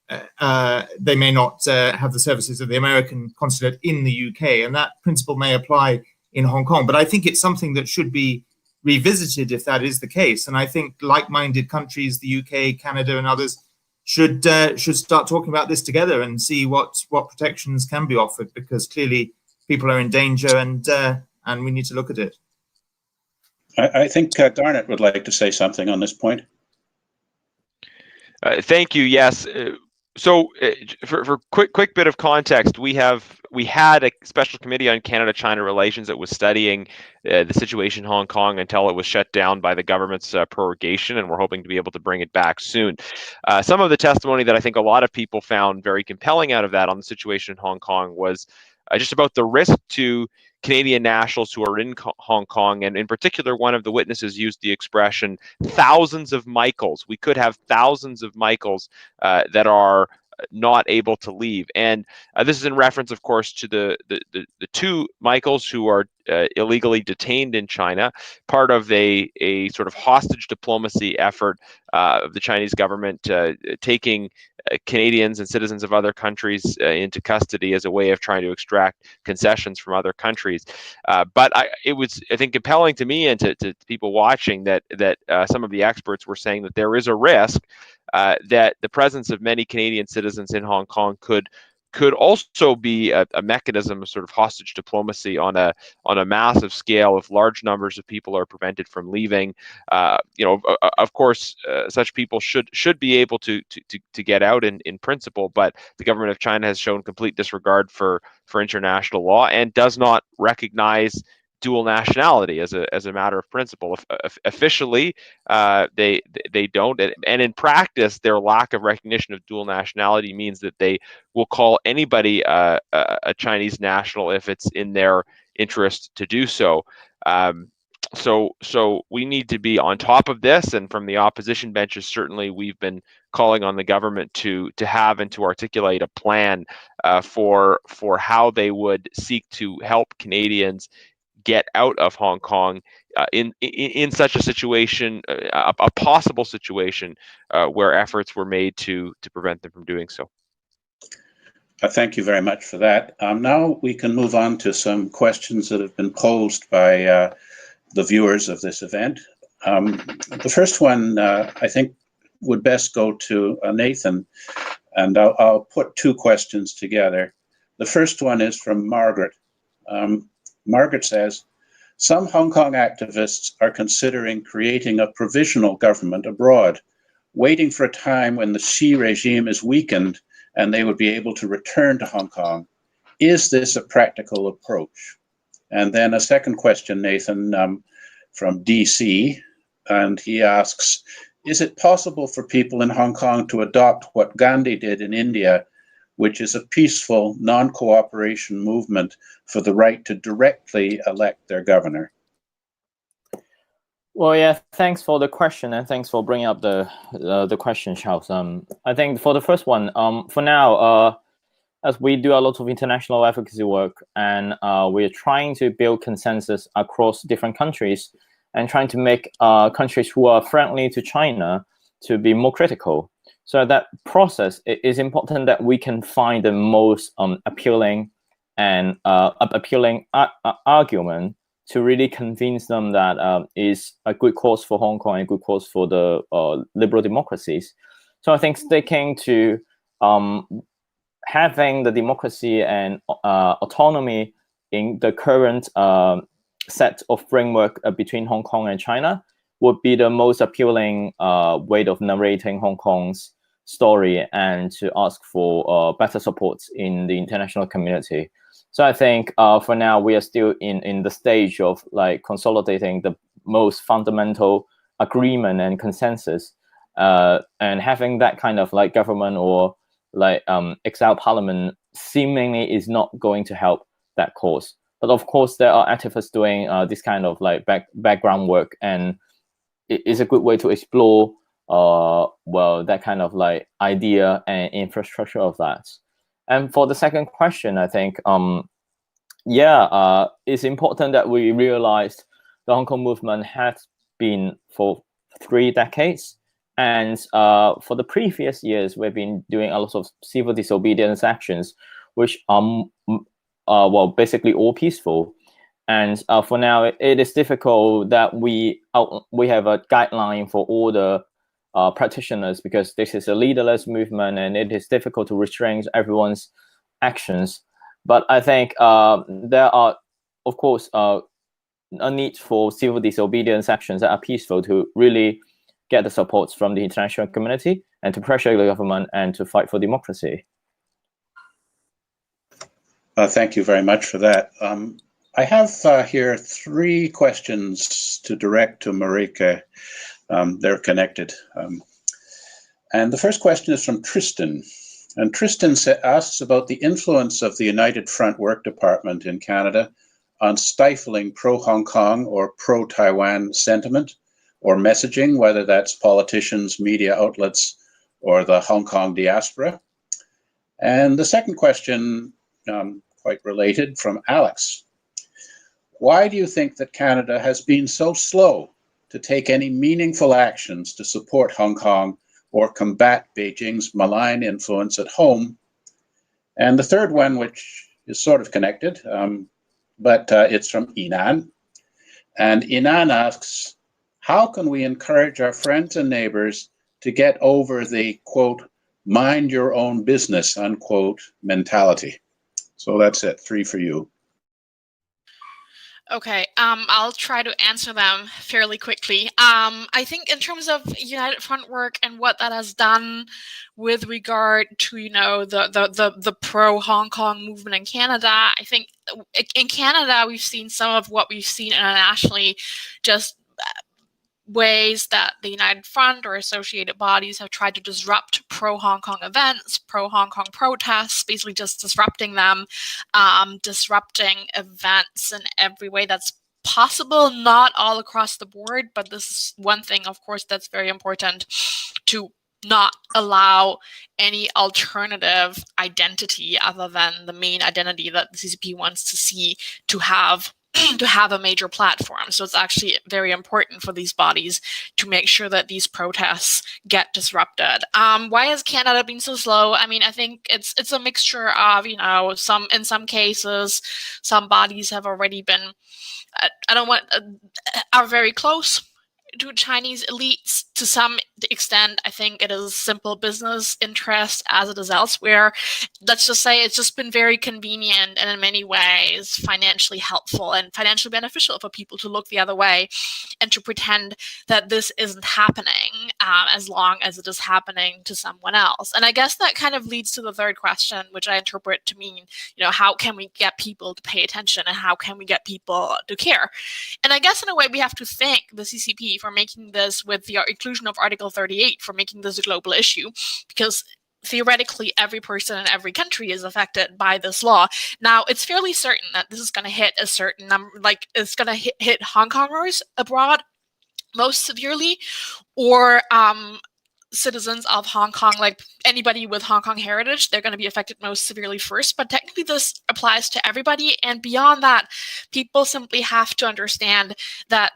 they may not have the services of the American consulate in the UK, and that principle may apply in Hong Kong. But I think it's something that should be revisited if that is the case. And I think like-minded countries, the UK, Canada, and others, should start talking about this together and see what protections can be offered, because clearly people are in danger, and we need to look at it. I think Garnet would like to say something on this point. Thank you. Yes. So for quick bit of context, we had a special committee on Canada-China relations that was studying the situation in Hong Kong until it was shut down by the government's prorogation, and we're hoping to be able to bring it back soon. Some of the testimony that I think a lot of people found very compelling out of that on the situation in Hong Kong was just about the risk to Canadian nationals who are in Hong Kong, and in particular, one of the witnesses used the expression "thousands of Michaels." We could have thousands of Michaels that are not able to leave, and this is in reference, of course, to the two Michaels who are illegally detained in China, part of a sort of hostage diplomacy effort of the Chinese government taking Canadians and citizens of other countries into custody as a way of trying to extract concessions from other countries. But it was, I think, compelling to me and to people watching that some of the experts were saying that there is a risk that the presence of many Canadian citizens in Hong Kong could also be a mechanism of sort of hostage diplomacy on a massive scale if large numbers of people are prevented from leaving. Of course, such people should be able to get out in principle, but the government of China has shown complete disregard for international law and does not recognize dual nationality as a matter of principle. Officially, they don't, and in practice, their lack of recognition of dual nationality means that they will call anybody a Chinese national if it's in their interest to do so. So we need to be on top of this, and from the opposition benches, certainly we've been calling on the government to have and to articulate a plan for how they would seek to help Canadians get out of Hong Kong in such a situation, a possible situation where efforts were made to prevent them from doing so. Thank you very much for that. Now we can move on to some questions that have been posed by the viewers of this event. The first one, I think, would best go to Nathan, and I'll put two questions together. The first one is from Margaret. Margaret says, some Hong Kong activists are considering creating a provisional government abroad, waiting for a time when the Xi regime is weakened and they would be able to return to Hong Kong. Is this a practical approach? And then a second question, Nathan, from DC, and he asks, is it possible for people in Hong Kong to adopt what Gandhi did in India, which is a peaceful, non-cooperation movement for the right to directly elect their governor? Well, yeah, thanks for the question, and thanks for bringing up the question, Charles. I think for the first one, for now, as we do a lot of international advocacy work, and we're trying to build consensus across different countries, and trying to make countries who are friendly to China to be more critical. So that process, it is important that we can find the most appealing and appealing argument to really convince them that is a good cause for Hong Kong and a good cause for the liberal democracies. So I think sticking to having the democracy and autonomy in the current set of framework between Hong Kong and China would be the most appealing way of narrating Hong Kong's story and to ask for better support in the international community. So I think for now we are still in the stage of like consolidating the most fundamental agreement and consensus, and having that kind of like government or like exile parliament seemingly is not going to help that cause. But of course, there are activists doing this kind of like background work, and it is a good way to explore well, that kind of like idea and infrastructure of that. And for the second question, I think it's important that we realized the Hong Kong movement has been for 3 decades. And for the previous years, we've been doing a lot of civil disobedience actions, which are, basically all peaceful. And for now, it is difficult that we have a guideline for all the practitioners, because this is a leaderless movement and it is difficult to restrain everyone's actions. But I think there are, of course, a need for civil disobedience actions that are peaceful to really get the support from the international community and to pressure the government and to fight for democracy. Thank you very much for that. I have here 3 questions to direct to Marika. They're connected. And the first question is from Tristan. And Tristan asks about the influence of the United Front Work Department in Canada on stifling pro-Hong Kong or pro-Taiwan sentiment or messaging, whether that's politicians, media outlets, or the Hong Kong diaspora. And the second question, quite related, from Alex. Why do you think that Canada has been so slow to take any meaningful actions to support Hong Kong or combat Beijing's malign influence at home? And the third one, which is sort of connected, but it's from Inan. And Inan asks, how can we encourage our friends and neighbors to get over the, quote, mind your own business, unquote, mentality? So that's it, 3 for you. Okay, I'll try to answer them fairly quickly. I think in terms of United Front work and what that has done with regard to, the pro-Hong Kong movement in Canada, I think in Canada we've seen some of what we've seen internationally, just ways that the United Front or associated bodies have tried to disrupt pro-Hong Kong events, pro-Hong Kong protests, basically just disrupting them, disrupting events in every way that's possible, not all across the board, but this is one thing, of course, that's very important, to not allow any alternative identity other than the main identity that the CCP wants to see to have a major platform. So it's actually very important for these bodies to make sure that these protests get disrupted. Why has Canada been so slow? I mean, I think it's a mixture of, in some cases, some bodies have already been, are very close to Chinese elites. To some extent, I think it is simple business interest as it is elsewhere. Let's just say it's just been very convenient and in many ways financially helpful and financially beneficial for people to look the other way and to pretend that this isn't happening, as long as it is happening to someone else. And I guess that kind of leads to the third question, which I interpret to mean, how can we get people to pay attention and how can we get people to care? And I guess in a way we have to thank the CCP for making this, with the inclusion of Article 38, for making this a global issue, because theoretically every person in every country is affected by this law. Now, it's fairly certain that this is going to hit a certain number, like it's going to hit Hong Kongers abroad most severely, or citizens of Hong Kong, like anybody with Hong Kong heritage, they're going to be affected most severely first. But technically this applies to everybody. And beyond that, people simply have to understand that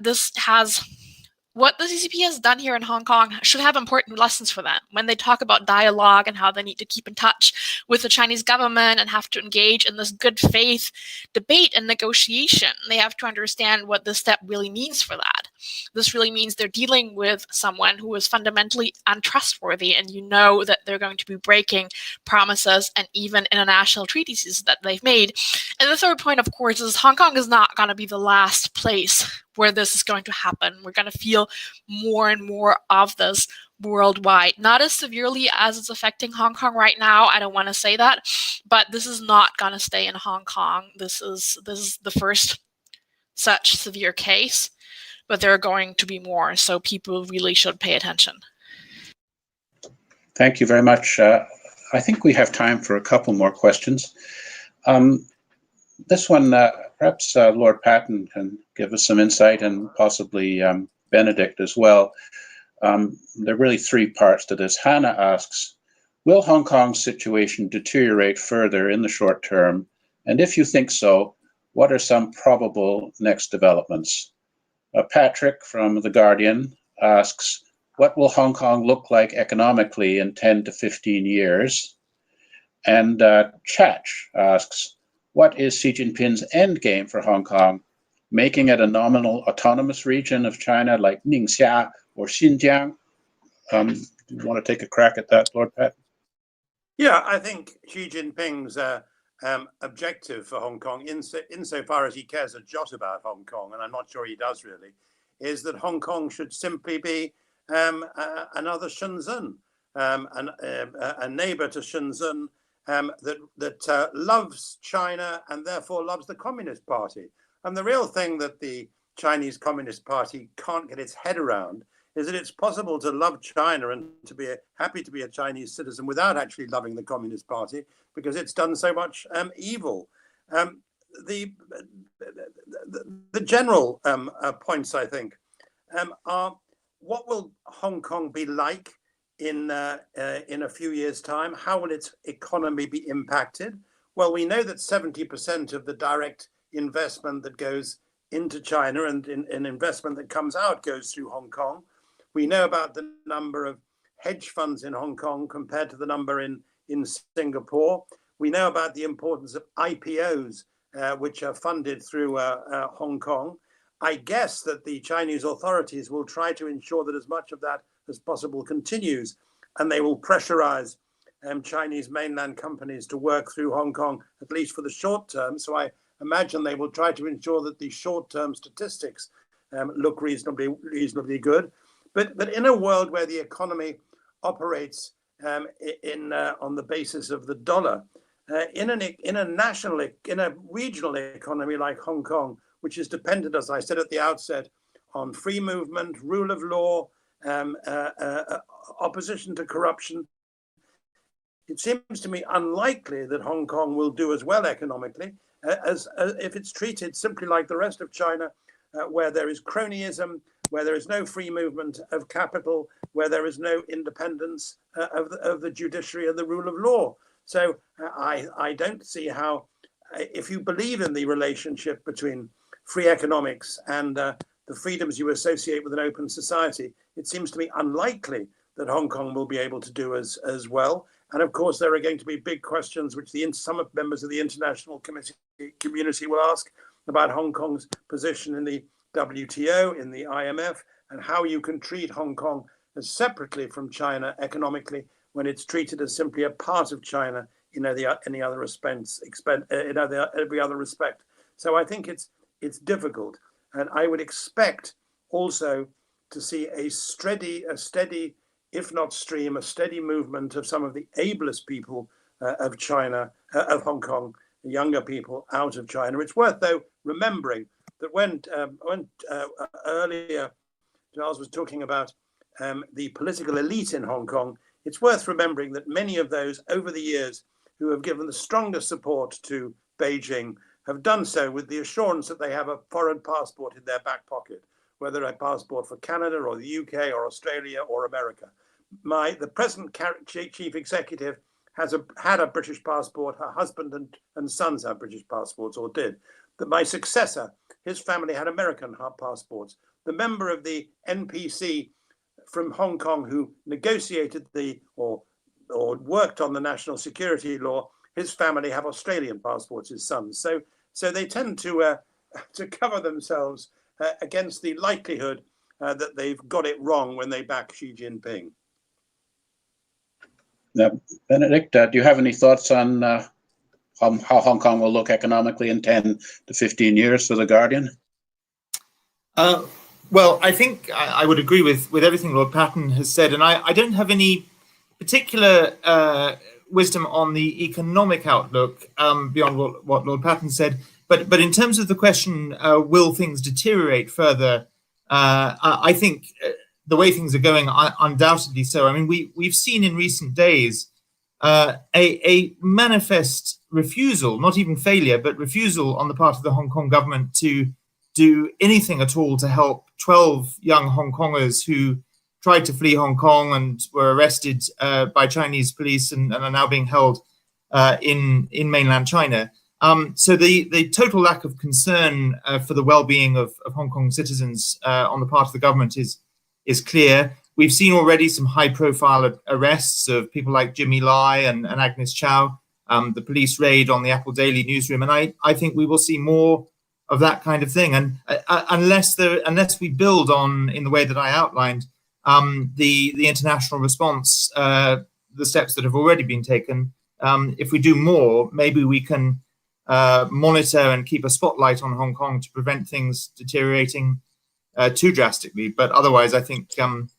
what the CCP has done here in Hong Kong should have important lessons for them. When they talk about dialogue and how they need to keep in touch with the Chinese government and have to engage in this good faith debate and negotiation, they have to understand what this step really means for that. This really means they're dealing with someone who is fundamentally untrustworthy, and that they're going to be breaking promises and even international treaties that they've made. And the third point, of course, is Hong Kong is not going to be the last place where this is going to happen. We're going to feel more and more of this worldwide. Not as severely as it's affecting Hong Kong right now, I don't want to say that, but this is not going to stay in Hong Kong. This is the first such severe case, but there are going to be more, so people really should pay attention. Thank you very much. I think we have time for a couple more questions. This one, perhaps Lord Patton can give us some insight, and possibly Benedict as well. There are really 3 parts to this. Hannah asks, will Hong Kong's situation deteriorate further in the short term? And if you think so, What are some probable next developments? Patrick from The Guardian asks, what will Hong Kong look like economically in 10 to 15 years? And Chach asks, what is Xi Jinping's end game for Hong Kong? Making it a nominal autonomous region of China like Ningxia or Xinjiang? Do you want to take a crack at that, Lord Pat? Yeah, I think Xi Jinping's objective for Hong Kong, insofar as he cares a jot about Hong Kong, and I'm not sure he does really, is that Hong Kong should simply be another Shenzhen, a neighbor to Shenzhen that loves China and therefore loves the Communist Party. And the real thing that the Chinese Communist Party can't get its head around is that it's possible to love China and to be happy to be a Chinese citizen without actually loving the Communist Party, because it's done so much evil. The general points, I think, are what will Hong Kong be like in a few years' time? How will its economy be impacted? Well, we know that 70% of the direct investment that goes into China and investment that comes out goes through Hong Kong. We know about the number of hedge funds in Hong Kong compared to the number in Singapore. We know about the importance of IPOs, which are funded through Hong Kong. I guess that the Chinese authorities will try to ensure that as much of that as possible continues, and they will pressurize Chinese mainland companies to work through Hong Kong, at least for the short term. So I imagine they will try to ensure that the short-term statistics look reasonably good. But in a world where the economy operates on the basis of the dollar, in a regional economy like Hong Kong, which is dependent, as I said at the outset, on free movement, rule of law, opposition to corruption, it seems to me unlikely that Hong Kong will do as well economically as if it's treated simply like the rest of China, where there is cronyism, where there is no free movement of capital, where there is no independence of the judiciary and the rule of law. So I don't see how, if you believe in the relationship between free economics and the freedoms you associate with an open society, it seems to me unlikely that Hong Kong will be able to do as well. And of course, there are going to be big questions which some members of the international community will ask about Hong Kong's position in the WTO, in the IMF, and how you can treat Hong Kong as separately from China economically when it's treated as simply a part of China in every other respect. So I think it's difficult, and I would expect also to see a steady, if not stream, a steady movement of some of the ablest people of China, of Hong Kong, the younger people out of China. It's worth, though, remembering that when earlier Charles was talking about the political elite in Hong Kong, it's worth remembering that many of those over the years who have given the strongest support to Beijing have done so with the assurance that they have a foreign passport in their back pocket, whether a passport for Canada or the UK or Australia or America. The present chief executive had a British passport. Her husband and sons have British passports, or did. My successor, his family had American passports. The member of the NPC from Hong Kong who negotiated or worked on the national security law, his family have Australian passports, his sons. So they tend to cover themselves against the likelihood that they've got it wrong when they back Xi Jinping. Now, Benedict, do you have any thoughts on how Hong Kong will look economically in 10 to 15 years for The Guardian? Well, I think I would agree with everything Lord Patton has said, and I don't have any particular wisdom on the economic outlook beyond what Lord Patton said. But in terms of the question, will things deteriorate further? I think the way things are going, undoubtedly so. I mean, we've seen in recent days a manifest refusal, not even failure, but refusal on the part of the Hong Kong government to do anything at all to help 12 young Hong Kongers who tried to flee Hong Kong and were arrested by Chinese police and are now being held in mainland China. So the total lack of concern for the well-being of Hong Kong citizens on the part of the government is clear. We've seen already some high-profile arrests of people like Jimmy Lai and Agnes Chow, the police raid on the Apple Daily newsroom, and I think we will see more of that kind of thing. And unless we build on, in the way that I outlined, the international response, the steps that have already been taken, if we do more, maybe we can monitor and keep a spotlight on Hong Kong to prevent things deteriorating too drastically. But otherwise, I think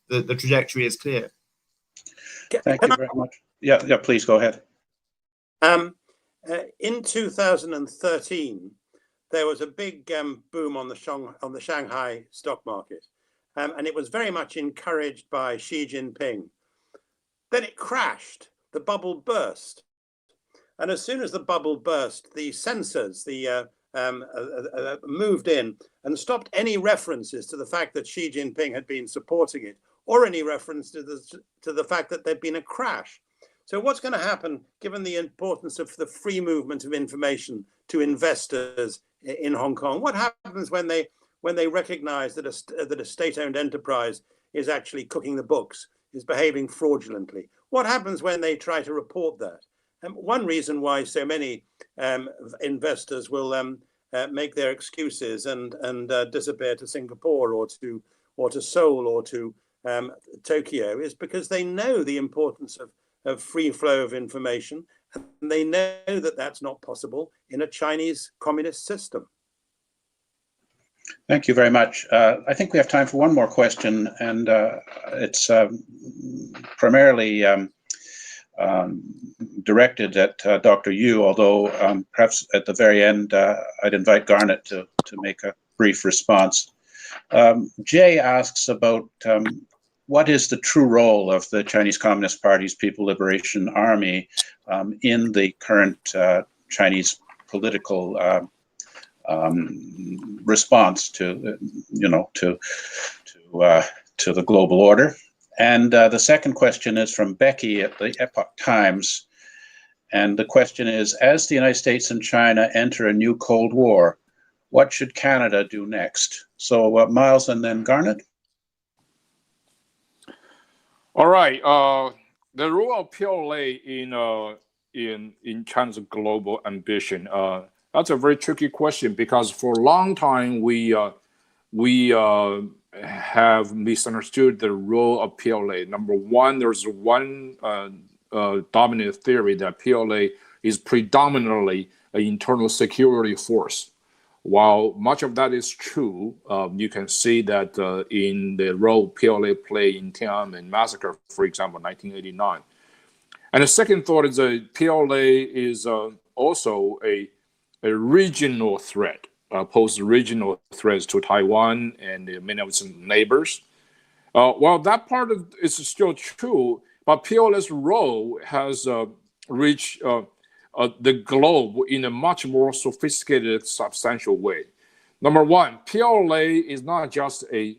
the trajectory is clear. Thank you very much. Yeah, please go ahead. In 2013, there was a big boom on the Shanghai stock market, and it was very much encouraged by Xi Jinping. Then it crashed. The bubble burst. And as soon as the bubble burst, the censors moved in and stopped any references to the fact that Xi Jinping had been supporting it, or any reference to the fact that there'd been a crash. So what's going to happen, given the importance of the free movement of information to investors in Hong Kong? What happens when they recognize that a state-owned enterprise is actually cooking the books, is behaving fraudulently? What happens when they try to report that? One reason why so many investors will make their excuses and disappear to Singapore or to Seoul or to Tokyo is because they know the importance of free flow of information, and they know that that's not possible in a Chinese communist system. Thank you very much. I think we have time for one more question, and it's primarily directed at Dr. Yu, although perhaps at the very end, I'd invite Garnet to make a brief response. Jay asks about what is the true role of the Chinese Communist Party's People Liberation Army in the current Chinese political response to the global order. And the second question is from Becky at the Epoch Times. And the question is, as the United States and China enter a new Cold War, what should Canada do next? So Miles and then Garnet. All right. The role of PLA in China's global ambition. That's a very tricky question, because for a long time we have misunderstood the role of PLA. Number one, there's one dominant theory that PLA is predominantly an internal security force. While much of that is true, you can see that in the role PLA played in Tiananmen massacre, for example, 1989. And the second thought is that PLA is also a regional threat, pose regional threats to Taiwan and many of its neighbors. While that part is still true, but PLA's role has reached the globe in a much more sophisticated, substantial way. Number one, PLA is not just a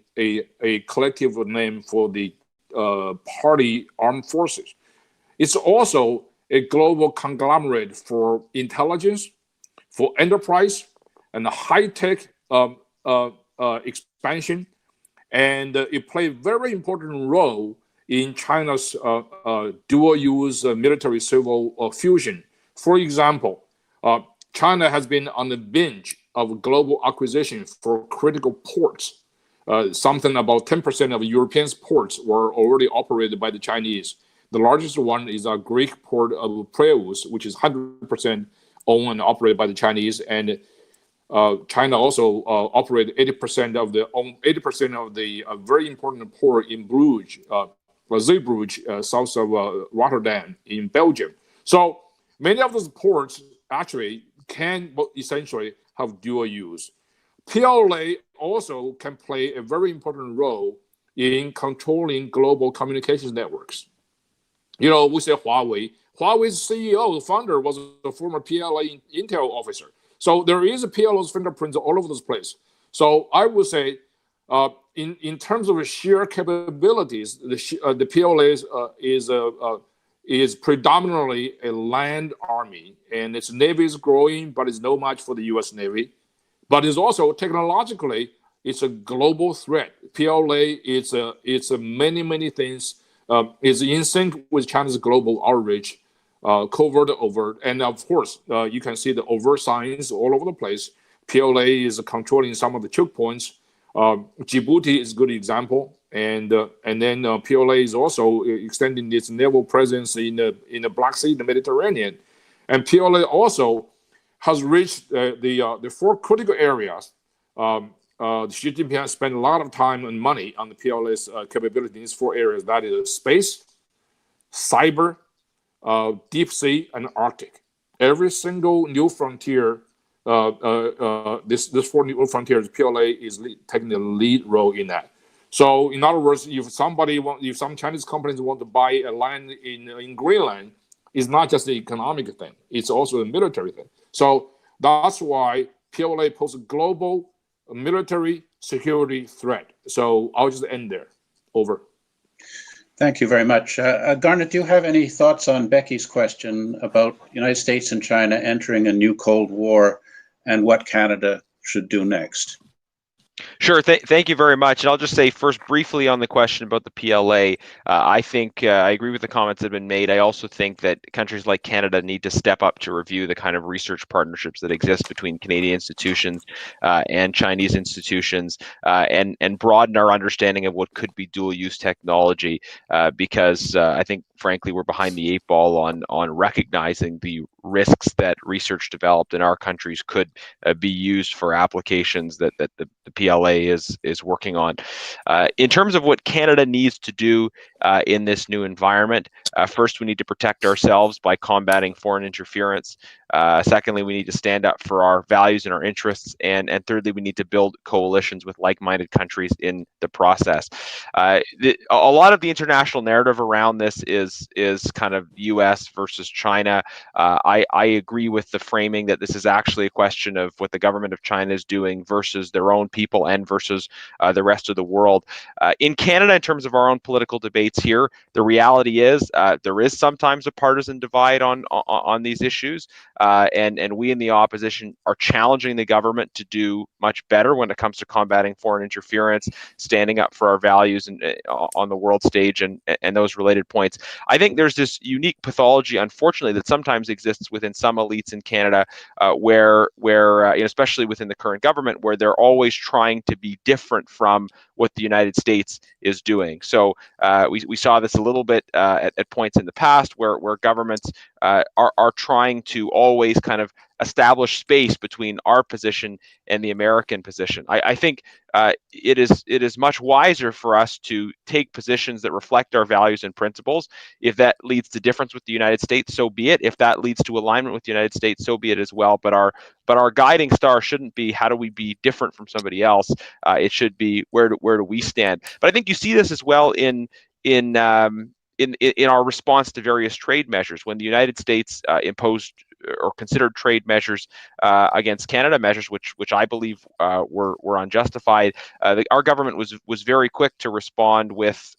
collective name for the party armed forces. It's also a global conglomerate for intelligence, for enterprise, and high-tech expansion. And it played a very important role in China's dual-use military-civil fusion. For example, China has been on the binge of global acquisition for critical ports. Something about 10% of European ports were already operated by the Chinese. The largest one is a Greek port of Piraeus, which is 100% owned and operated by the Chinese. And China also operated 80% of the very important port in Bruges, Zeebrugge, south of Rotterdam in Belgium. So many of those ports actually can essentially have dual use. PLA also can play a very important role in controlling global communications networks. You know, we say Huawei. Huawei's CEO, the founder, was a former PLA Intel officer. So there is a PLA's fingerprints all over this place. So I would say, in terms of sheer capabilities, the PLA is predominantly a land army, and its navy is growing, but it's no match for the U.S. Navy. But it's also technologically, it's a global threat. PLA is a many things. Is in sync with China's global outreach, covert, overt, and of course you can see the overt signs all over the place. PLA is controlling some of the choke points. Djibouti is a good example, and then PLA is also extending its naval presence in the Black Sea, the Mediterranean, and PLA also has reached the four critical areas. Xi Jinping has spent a lot of time and money on the PLA's capability in these four areas. That is space, cyber, deep sea, and Arctic. Every single new frontier, this four new frontiers, PLA is taking the lead role in that. So, in other words, if some Chinese companies want to buy a land in Greenland, it's not just the economic thing; it's also a military thing. So that's why PLA poses a global military security threat. So I'll just end there. Over. Thank you very much. Garnet, do you have any thoughts on Becky's question about United States and China entering a new Cold War and what Canada should do next? Sure. Thank you very much. And I'll just say first briefly on the question about the PLA, I think I agree with the comments that have been made. I also think that countries like Canada need to step up to review the kind of research partnerships that exist between Canadian institutions and Chinese institutions and broaden our understanding of what could be dual use technology because I think, frankly, we're behind the eight ball on recognizing the risks that research developed in our countries could be used for applications that the PLA is working on. In terms of what Canada needs to do in this new environment, first we need to protect ourselves by combating foreign interference. Secondly, we need to stand up for our values and our interests, and thirdly, we need to build coalitions with like-minded countries in the process. A lot of the international narrative around this is kind of U.S. versus China. I agree with the framing that this is actually a question of what the government of China is doing versus their own people and versus the rest of the world. In Canada, in terms of our own political debates here, the reality is there is sometimes a partisan divide on these issues. And we in the opposition are challenging the government to do much better when it comes to combating foreign interference, standing up for our values on the world stage and those related points. I think there's this unique pathology, unfortunately, that sometimes exists within some elites in Canada where especially within the current government, where they're always trying to be different from what the United States is doing. So we saw this a little bit at points in the past where governments are trying to always kind of establish space between our position and the American position. I think it is much wiser for us to take positions that reflect our values and principles. If that leads to difference with the United States, so be it. If that leads to alignment with the United States, so be it as well. But our guiding star shouldn't be how do we be different from somebody else. It should be where do we stand. But I think you see this as well in our response to various trade measures. When the United States imposed or considered trade measures against Canada, measures which I believe were unjustified, our government was very quick to respond with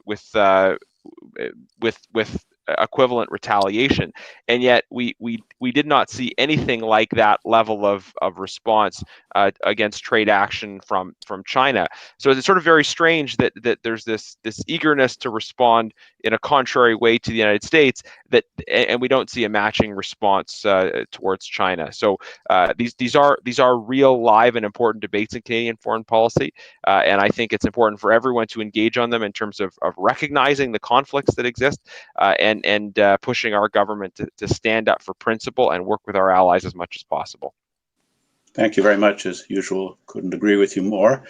equivalent retaliation, and yet we did not see anything like that level of response against trade action from China. So it's sort of very strange that there's this eagerness to respond in a contrary way to the United States and we don't see a matching response towards China. So these are real, live, and important debates in Canadian foreign policy, and I think it's important for everyone to engage on them in terms of recognizing the conflicts that exist and pushing our government to stand up for principle and work with our allies as much as possible. Thank you very much. As usual, couldn't agree with you more.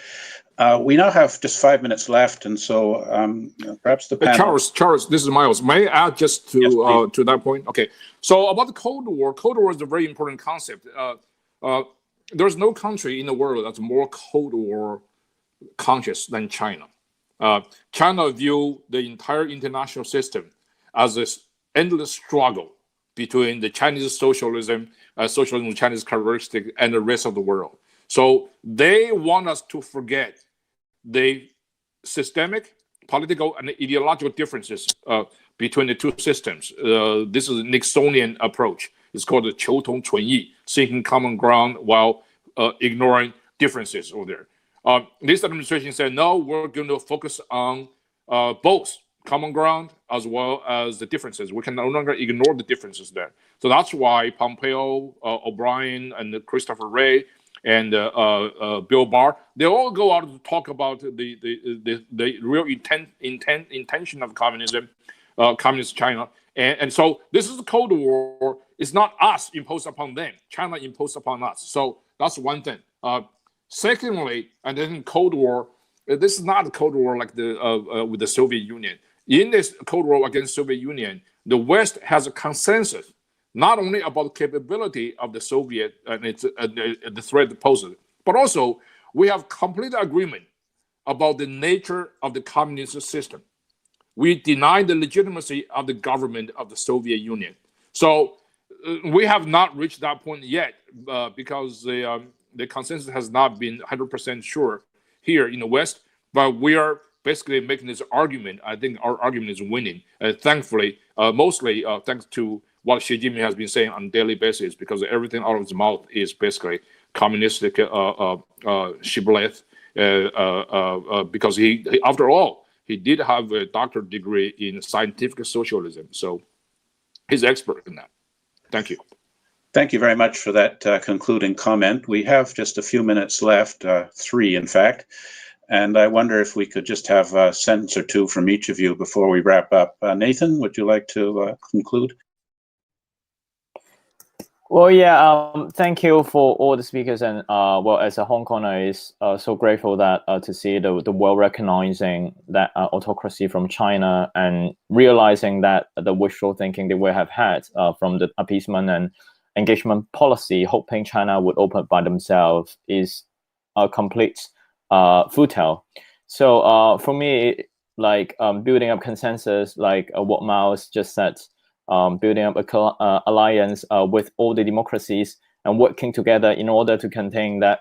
We now have just 5 minutes left, and so perhaps the panel... Charles, this is Miles. May I add just to that point? Okay. So about the Cold War, Cold War is a very important concept. There's no country in the world that's more Cold War conscious than China. China view the entire international system as this endless struggle between the Chinese socialism with Chinese characteristic and the rest of the world. So they want us to forget the systemic, political and ideological differences between the two systems. This is a Nixonian approach. It's called the 求同存异, seeking common ground while ignoring differences over there. This administration said, no, we're going to focus on both common ground as well as the differences. We can no longer ignore the differences there. So that's why Pompeo, O'Brien, and Christopher Wray, and Bill Barr, they all go out to talk about the real intention of communism, communist China. And so this is the Cold War. It's not us imposed upon them. China imposed upon us. So that's one thing. Secondly, and then Cold War, this is not a Cold War like with the Soviet Union. In this Cold War against Soviet Union, the West has a consensus, not only about the capability of the Soviet and its the threat it poses, but also we have complete agreement about the nature of the communist system. We deny the legitimacy of the government of the Soviet Union. So we have not reached that point yet because the consensus has not been 100% sure here in the West, but we are basically making this argument. I think our argument is winning. Thankfully, mostly thanks to what Xi Jinping has been saying on a daily basis, because everything out of his mouth is basically communistic shibboleth. Because he, after all, he did have a doctorate degree in scientific socialism, so he's expert in that. Thank you. Thank you very much for that concluding comment. We have just a few minutes left, 3 in fact, and I wonder if we could just have a sentence or two from each of you before we wrap up. Nathan, would you like to conclude? Well, yeah, thank you for all the speakers, and well, as a Hong Konger, is so grateful that to see the world recognizing that autocracy from China and realizing that the wishful thinking that we have had from the appeasement and engagement policy, hoping China would open by themselves, is a complete futile. So for me, like building up consensus, like what Miles just said, building up a alliance with all the democracies and working together in order to contain that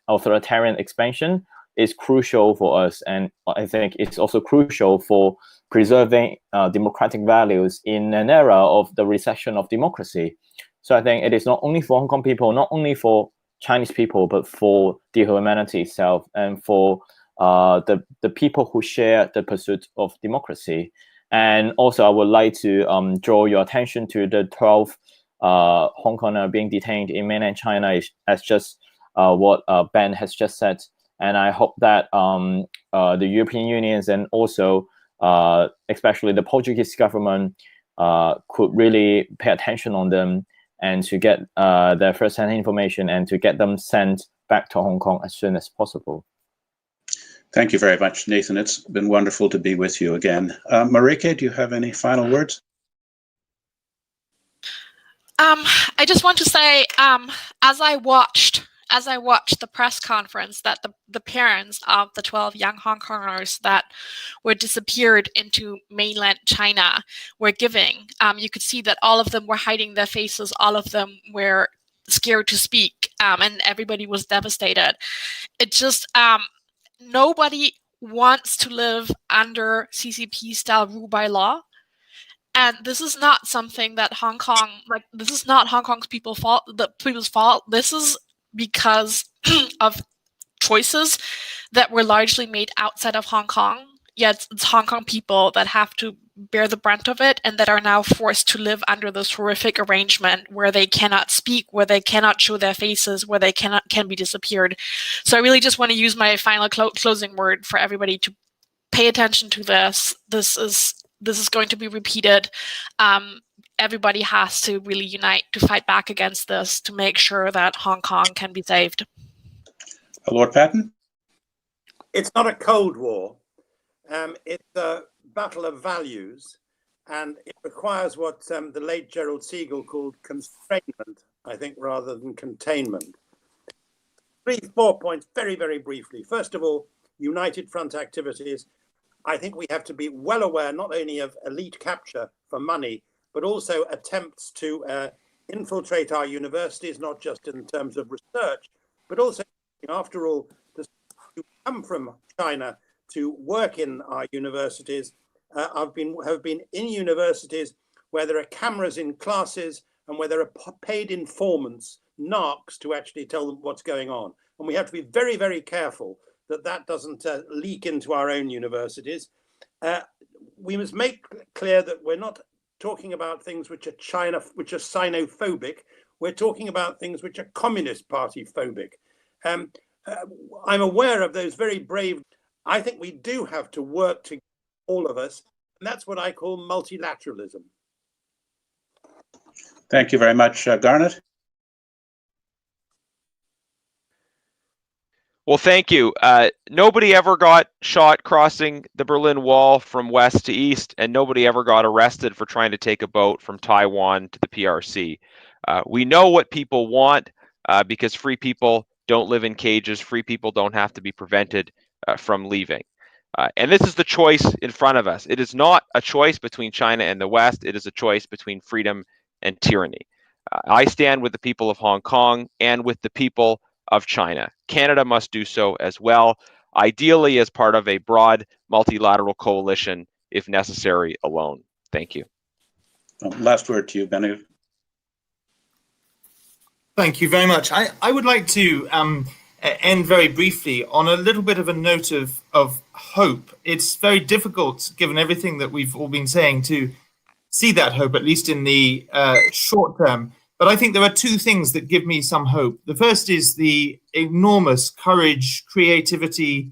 authoritarian expansion is crucial for us. And I think it's also crucial for preserving democratic values in an era of the recession of democracy. So I think it is not only for Hong Kong people, not only for Chinese people, but for the humanity itself and for the people who share the pursuit of democracy. And also, I would like to draw your attention to the 12 Hong Kongers being detained in mainland China, as just what Ben has just said. And I hope that the European Union and also especially the Portuguese government could really pay attention on them and to get their first-hand information and to get them sent back to Hong Kong as soon as possible. Thank you very much, Nathan. It's been wonderful to be with you again. Marike, do you have any final words? I just want to say, as I watched the press conference that the parents of the 12 young Hong Kongers that were disappeared into mainland China were giving, you could see that all of them were hiding their faces. All of them were scared to speak, and everybody was devastated. It just, nobody wants to live under CCP-style rule by law. And this is not something that Hong Kong, like, this is not Hong Kong's people's fault. This is because of choices that were largely made outside of Hong Kong. Yet it's Hong Kong people that have to bear the brunt of it and that are now forced to live under this horrific arrangement where they cannot speak, where they cannot show their faces, where they can be disappeared. So I really just want to use my final closing word for everybody to pay attention to this. This is going to be repeated. Everybody has to really unite to fight back against this to make sure that Hong Kong can be saved. Lord Patton? It's not a Cold War. It's a battle of values, and it requires what the late Gerald Siegel called constrainment, I think, rather than containment. 3-4 points, very, very briefly. First of all, United Front activities. I think we have to be well aware not only of elite capture for money, but also attempts to infiltrate our universities, not just in terms of research, but also, after all, who come from China to work in our universities have been in universities where there are cameras in classes and where there are paid informants, narcs, to actually tell them what's going on. And we have to be very, very careful that that doesn't leak into our own universities. We must make clear that we're not talking about things which are Sinophobic. We're talking about things which are Communist Party phobic. I'm aware of those very brave. I think we do have to work together, all of us, and that's what I call multilateralism. Thank you very much, Garnet. Well, thank you. Nobody ever got shot crossing the Berlin Wall from west to east, and nobody ever got arrested for trying to take a boat from Taiwan to the PRC. We know what people want because free people don't live in cages. Free people don't have to be prevented from leaving. And this is the choice in front of us. It is not a choice between China and the West. It is a choice between freedom and tyranny. I stand with the people of Hong Kong and with the people of China. Canada must do so as well, ideally as part of a broad multilateral coalition, if necessary, alone. Thank you. Last word to you, Benedict. Thank you very much. I would like to end very briefly on a little bit of a note of hope. It's very difficult, given everything that we've all been saying, to see that hope, at least in the short term. But I think there are two things that give me some hope. The first is the enormous courage, creativity,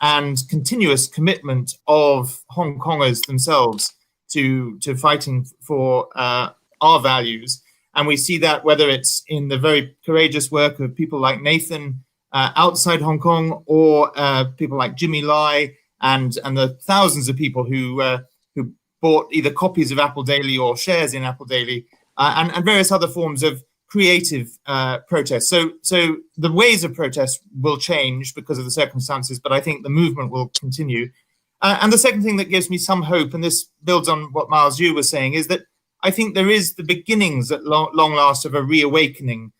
and continuous commitment of Hong Kongers themselves to fighting for our values. And we see that whether it's in the very courageous work of people like Nathan outside Hong Kong, or people like Jimmy Lai and the thousands of people who bought either copies of Apple Daily or shares in Apple Daily, and various other forms of creative protest. So the ways of protest will change because of the circumstances, but I think the movement will continue. And the second thing that gives me some hope, and this builds on what Miles Yu was saying, is that I think there is the beginnings at long last of a reawakening.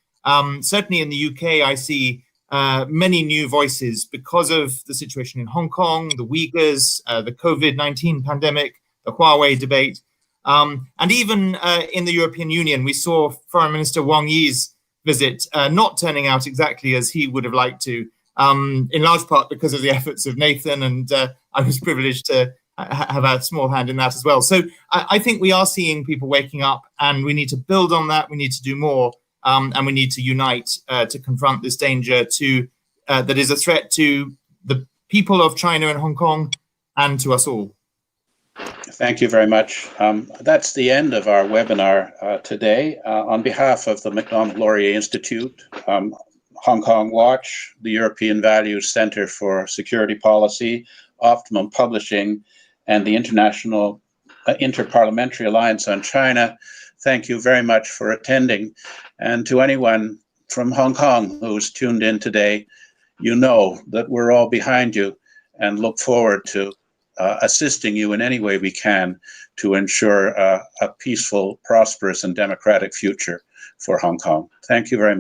Certainly in the UK, I see many new voices because of the situation in Hong Kong, the Uyghurs, the COVID-19 pandemic, the Huawei debate. And even in the European Union, we saw Foreign Minister Wang Yi's visit not turning out exactly as he would have liked to, in large part because of the efforts of Nathan, and I was privileged to have a small hand in that as well. So I think we are seeing people waking up, and we need to build on that. We need to do more, and we need to unite to confront this danger that is a threat to the people of China and Hong Kong and to us all. Thank you very much. That's the end of our webinar today. On behalf of the Macdonald-Laurier Institute, Hong Kong Watch, the European Values Center for Security Policy, Optimum Publishing, and the International Interparliamentary Alliance on China, thank you very much for attending. And to anyone from Hong Kong who's tuned in today, you know that we're all behind you and look forward to assisting you in any way we can to ensure a peaceful, prosperous, and democratic future for Hong Kong. Thank you very much.